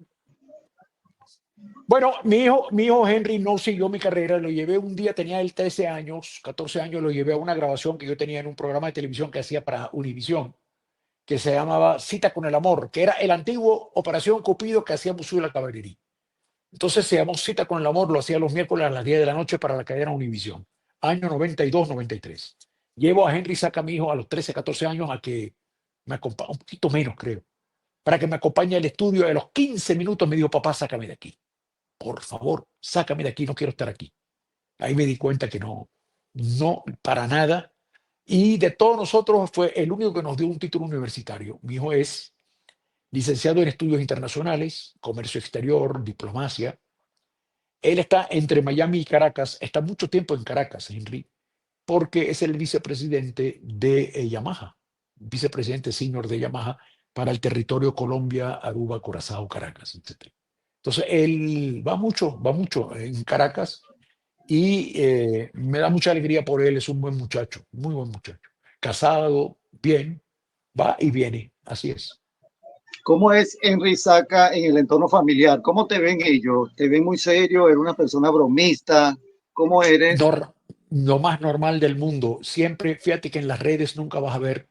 Bueno, mi hijo Henry no siguió mi carrera, lo llevé un día, tenía él 13 años, 14 años, lo llevé a una grabación que yo tenía en un programa de televisión que hacía para Univisión, que se llamaba Cita con el Amor, que era el antiguo Operación Cupido que hacía Museo de la Caballería. Entonces se llamó Cita con el Amor, lo hacía los miércoles a las 10 de la noche para la cadena Univisión, año 92-93. Llevo a Henry Saca, mi hijo, a los 13, 14 años a que me acompañe, un poquito menos creo, para que me acompañe al estudio. A los 15 minutos me dijo, papá, sácame de aquí. Por favor, sácame de aquí, no quiero estar aquí. Ahí me di cuenta que no, no, para nada. Y de todos nosotros fue el único que nos dio un título universitario. Mi hijo es licenciado en estudios internacionales, comercio exterior, diplomacia. Él está entre Miami y Caracas, está mucho tiempo en Caracas, Henry, porque es el vicepresidente de Yamaha, vicepresidente senior de Yamaha para el territorio Colombia, Aruba, Curazao, Caracas, etc. Entonces, él va mucho en Caracas y me da mucha alegría por él, es un buen muchacho, muy buen muchacho. Casado, bien, va y viene, así es. ¿Cómo es Henry Saca en el entorno familiar? ¿Cómo te ven ellos? ¿Te ven muy serio? ¿Eres una persona bromista? ¿Cómo eres? Nor- lo más normal del mundo. Siempre, fíjate que en las redes nunca vas a ver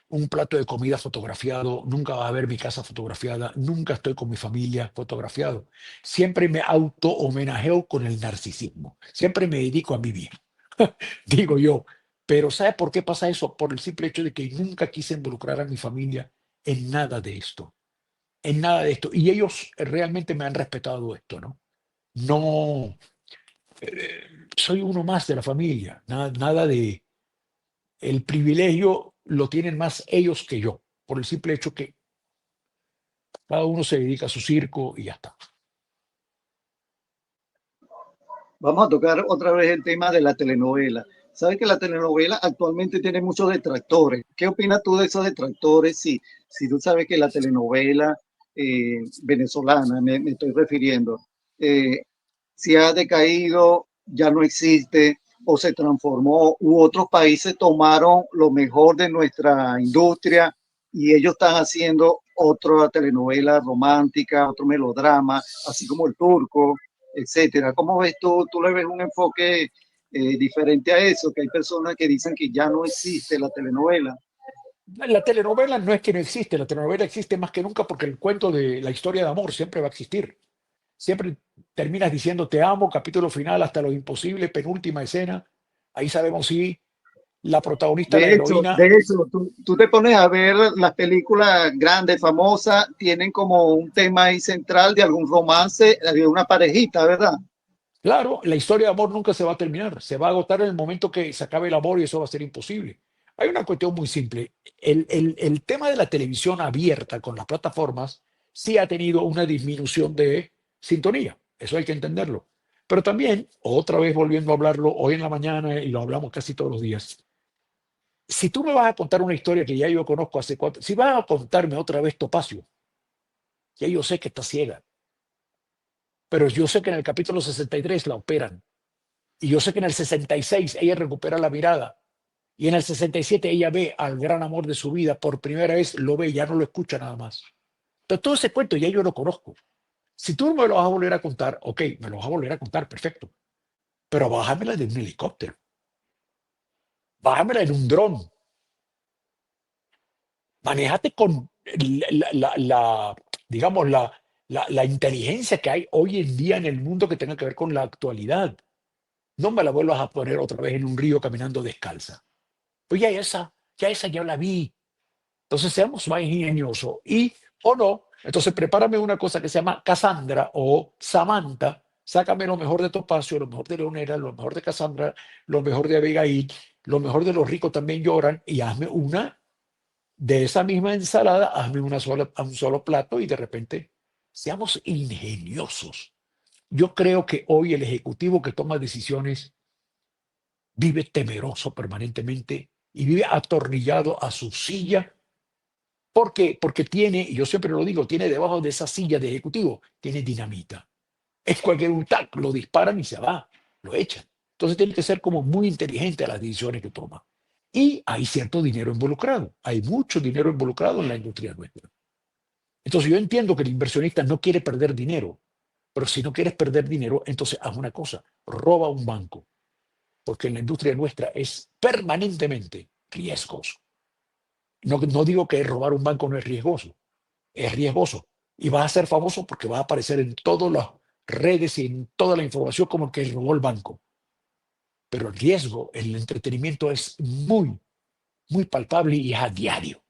un plato de comida fotografiado, nunca vas a ver mi casa fotografiada, nunca estoy con mi familia fotografiado. Siempre me auto homenajeo con el narcisismo. Siempre me dedico a mi bien, digo yo. Pero ¿sabe por qué pasa eso? Por el simple hecho de que nunca quise involucrar a mi familia en nada de esto, en nada de esto. Y ellos realmente me han respetado esto, ¿no? No, soy uno más de la familia, nada de... El privilegio lo tienen más ellos que yo, por el simple hecho que cada uno se dedica a su circo y ya está. Vamos a tocar otra vez el tema de la telenovela. Sabes que la telenovela actualmente tiene muchos detractores. ¿Qué opinas tú de esos detractores? Si tú sabes que la telenovela venezolana, me estoy refiriendo, eh, si ha decaído, ya no existe o se transformó, u otros países tomaron lo mejor de nuestra industria y ellos están haciendo otra telenovela romántica, otro melodrama, así como el turco, etcétera. ¿Cómo ves tú? ¿Tú le ves un enfoque diferente a eso? Que hay personas que dicen que ya no existe la telenovela. La telenovela no es que no existe, la telenovela existe más que nunca porque el cuento de la historia de amor siempre va a existir. Siempre terminas diciendo te amo, capítulo final hasta lo imposible, penúltima escena. Ahí sabemos si la protagonista, la De heroína. hecho tú te pones a ver las películas grandes, famosas, tienen como un tema ahí central de algún romance, de una parejita, ¿verdad? Claro, la historia de amor nunca se va a terminar, se va a agotar en el momento que se acabe el amor y eso va a ser imposible. Hay una cuestión muy simple. El tema de la televisión abierta con las plataformas sí ha tenido una disminución de sintonía, eso hay que entenderlo. Pero también, otra vez volviendo a hablarlo hoy en la mañana y lo hablamos casi todos los días, si tú me vas a contar una historia que ya yo conozco hace cuatro, si vas a contarme otra vez Topacio, ya yo sé que está ciega, pero yo sé que en el capítulo 63 la operan. Y yo sé que en el 66 ella recupera la mirada. Y en el 67 ella ve al gran amor de su vida. Por primera vez lo ve, ya no lo escucha nada más. Entonces todo ese cuento ya yo lo conozco. Si tú me lo vas a volver a contar, ok, me lo vas a volver a contar, perfecto. Pero bájamela de un helicóptero. Bájamela en un dron. Manéjate con digamos, la inteligencia que hay hoy en día en el mundo que tenga que ver con la actualidad. No me la vuelvas a poner otra vez en un río caminando descalza. Pues ya esa ya la vi. Entonces seamos más ingeniosos y o no. Entonces prepárame una cosa que se llama Cassandra o Samantha. Sácame lo mejor de Topacio, lo mejor de Leonera, lo mejor de Cassandra, lo mejor de Abigail, lo mejor de Los ricos también lloran y hazme una de esa misma ensalada, hazme un solo plato y de repente seamos ingeniosos. Yo creo que hoy el ejecutivo que toma decisiones vive temeroso permanentemente y vive atornillado a su silla. ¿Por qué? Porque tiene, y yo siempre lo digo, tiene debajo de esa silla de ejecutivo, tiene dinamita. Es cualquier un tac, lo disparan y se va, lo echan. Entonces tiene que ser como muy inteligente a las decisiones que toma. Y hay cierto dinero involucrado, hay mucho dinero involucrado en la industria nuestra. Entonces yo entiendo que el inversionista no quiere perder dinero, pero si no quieres perder dinero, entonces haz una cosa, roba un banco, porque en la industria nuestra es permanentemente riesgoso. No digo que robar un banco no es riesgoso. Y vas a ser famoso porque va a aparecer en todas las redes y en toda la información como el que robó el banco. Pero el riesgo en el entretenimiento es muy, muy palpable y es a diario.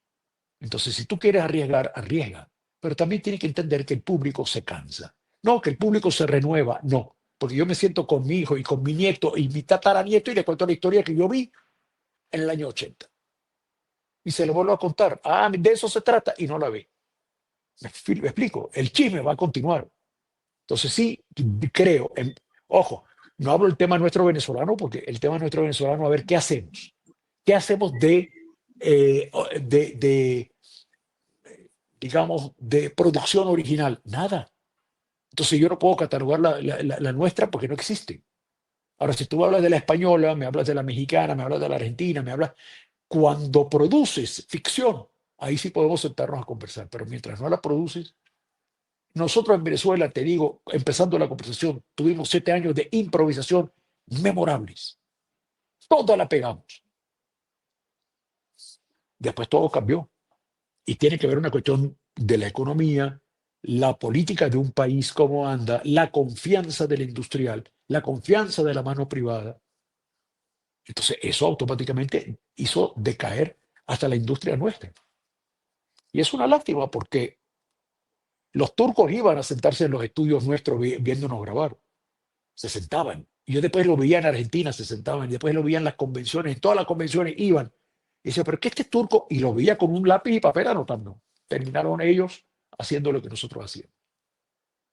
Entonces, si tú quieres arriesgar, arriesga. Pero también tienes que entender que el público se cansa. No, que el público se renueva, no. Porque yo me siento con mi hijo y con mi nieto y mi tataranieto y le cuento la historia que yo vi en el año 80. Y se lo vuelvo a contar. Ah, de eso se trata y no la ve. Me explico, el chisme va a continuar. Entonces sí, creo, ojo, no hablo del tema nuestro venezolano, porque el tema nuestro venezolano, a ver, ¿qué hacemos? ¿Qué hacemos de digamos, de producción original? Nada. Entonces yo no puedo catalogar la nuestra porque no existe. Ahora, si tú hablas de la española, me hablas de la mexicana, me hablas de la argentina, me hablas... Cuando produces ficción, ahí sí podemos sentarnos a conversar, pero mientras no la produces, nosotros en Venezuela, te digo, empezando la conversación, tuvimos 7 años de improvisación memorables. Toda la pegamos. Después todo cambió. Y tiene que ver una cuestión de la economía, la política de un país, cómo anda, la confianza del industrial, la confianza de la mano privada. Entonces, eso automáticamente hizo decaer hasta la industria nuestra. Y es una lástima porque los turcos iban a sentarse en los estudios nuestros viéndonos grabar. Se sentaban. Y yo después lo veía en Argentina, se sentaban. Y después lo veía en las convenciones, en todas las convenciones iban. Y decía, pero ¿qué este es turco? Y lo veía con un lápiz y papel anotando. Terminaron ellos haciendo lo que nosotros hacíamos.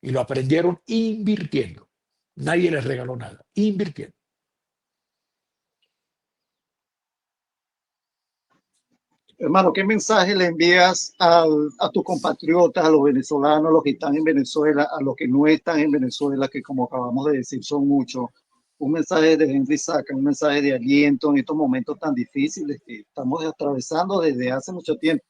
Y lo aprendieron invirtiendo. Nadie les regaló nada, invirtiendo. Hermano, ¿qué mensaje le envías a tus compatriotas, a los venezolanos, a los que están en Venezuela, a los que no están en Venezuela, que como acabamos de decir son muchos? Un mensaje de Henry Saca, un mensaje de aliento en estos momentos tan difíciles que estamos atravesando desde hace mucho tiempo.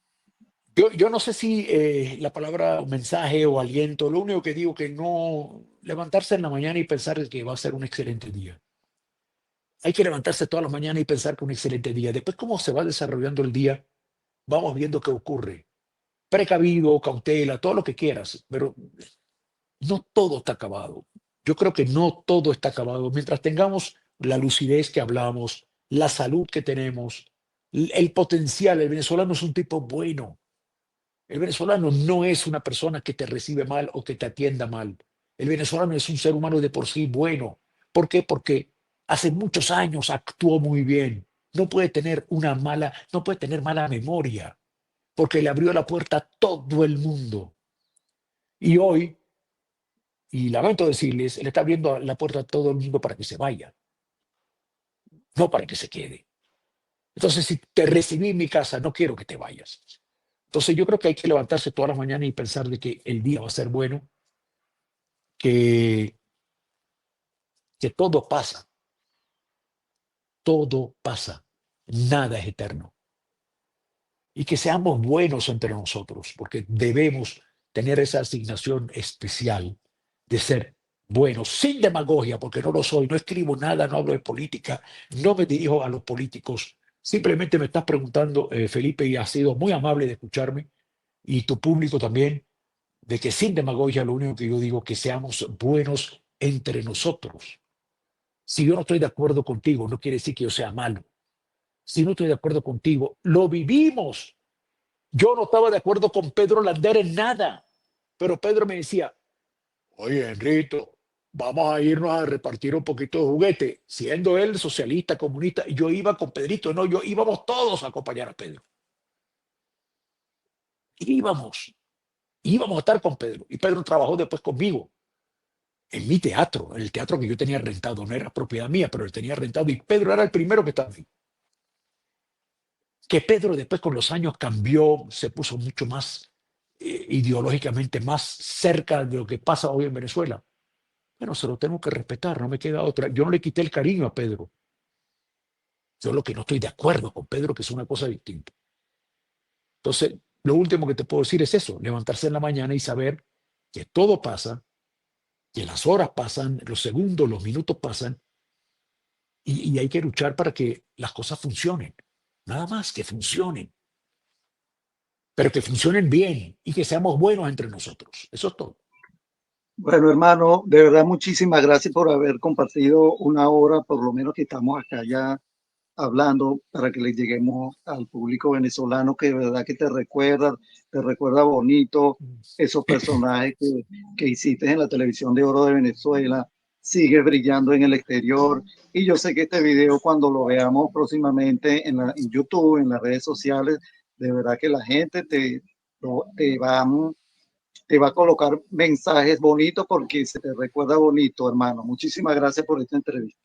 Yo no sé si la palabra mensaje o aliento, lo único que digo que no levantarse en la mañana y pensar que va a ser un excelente día. Hay que levantarse todas las mañanas y pensar que un excelente día. Después, cómo se va desarrollando el día, vamos viendo qué ocurre. Precavido, cautela, todo lo que quieras, pero no todo está acabado. Yo creo que no todo está acabado. Mientras tengamos la lucidez que hablamos, la salud que tenemos, el potencial, el venezolano es un tipo bueno. El venezolano no es una persona que te recibe mal o que te atienda mal. El venezolano es un ser humano de por sí bueno. ¿Por qué? Porque hace muchos años actuó muy bien. No puede tener mala memoria, porque le abrió la puerta a todo el mundo. Y hoy, y lamento decirles, le está abriendo la puerta a todo el mundo para que se vaya, no para que se quede. Entonces, si te recibí en mi casa, no quiero que te vayas. Entonces, yo creo que hay que levantarse todas las mañanas y pensar de que el día va a ser bueno, que, que todo pasa, nada es eterno. Y que seamos buenos entre nosotros, porque debemos tener esa asignación especial de ser buenos, sin demagogia, porque no lo soy, no escribo nada, no hablo de política, no me dirijo a los políticos, Simplemente me estás preguntando, Felipe, y has sido muy amable de escucharme, y tu público también, de que sin demagogia lo único que yo digo que seamos buenos entre nosotros. Si yo no estoy de acuerdo contigo, no quiere decir que yo sea malo. Si no estoy de acuerdo contigo, lo vivimos. Yo no estaba de acuerdo con Pedro Lander en nada, pero Pedro me decía, oye, Enrito, vamos a irnos a repartir un poquito de juguete. Siendo él socialista, comunista, yo iba con Pedrito, no, yo íbamos todos a acompañar a Pedro. Íbamos, íbamos a estar con Pedro. Y Pedro trabajó después conmigo en mi teatro, en el teatro que yo tenía rentado. No era propiedad mía, pero él tenía rentado. Y Pedro era el primero que estaba ahí. Que Pedro después con los años cambió, se puso mucho más ideológicamente más cerca de lo que pasa hoy en Venezuela. Bueno, se lo tengo que respetar, no me queda otra. Yo no le quité el cariño a Pedro. Yo lo que no estoy de acuerdo con Pedro, que es una cosa distinta. Entonces, lo último que te puedo decir es eso, levantarse en la mañana y saber que todo pasa, que las horas pasan, los segundos, los minutos pasan, y hay que luchar para que las cosas funcionen. Nada más que funcionen, pero que funcionen bien y que seamos buenos entre nosotros. Eso es todo. Bueno, hermano, de verdad muchísimas gracias por haber compartido una hora, por lo menos que estamos acá ya hablando para que le lleguemos al público venezolano que de verdad que te recuerda bonito esos personajes que hiciste en la televisión de oro de Venezuela, sigues brillando en el exterior y yo sé que este video cuando lo veamos próximamente en YouTube, en las redes sociales, de verdad que la gente te va a colocar mensajes bonitos porque se te recuerda bonito, hermano. Muchísimas gracias por esta entrevista.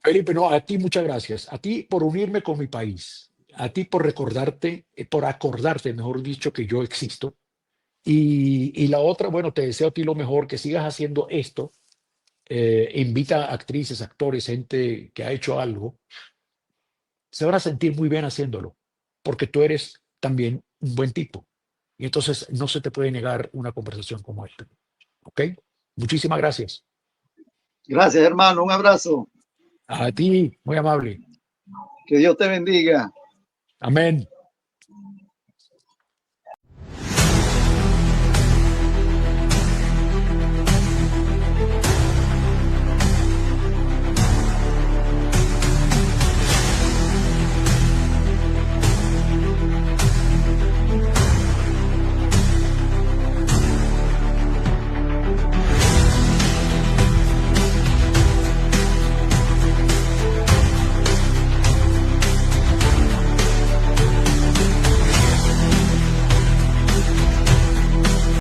Felipe, no, a ti muchas gracias. A ti por unirme con mi país. A ti por recordarte, por acordarte, mejor dicho, que yo existo. Y la otra, bueno, te deseo a ti lo mejor, que sigas haciendo esto. Invita a actrices, actores, gente que ha hecho algo. Se van a sentir muy bien haciéndolo, porque tú eres también un buen tipo. Y entonces no se te puede negar una conversación como esta. ¿Ok? Muchísimas gracias. Gracias, hermano. Un abrazo. A ti, muy amable. Que Dios te bendiga. Amén.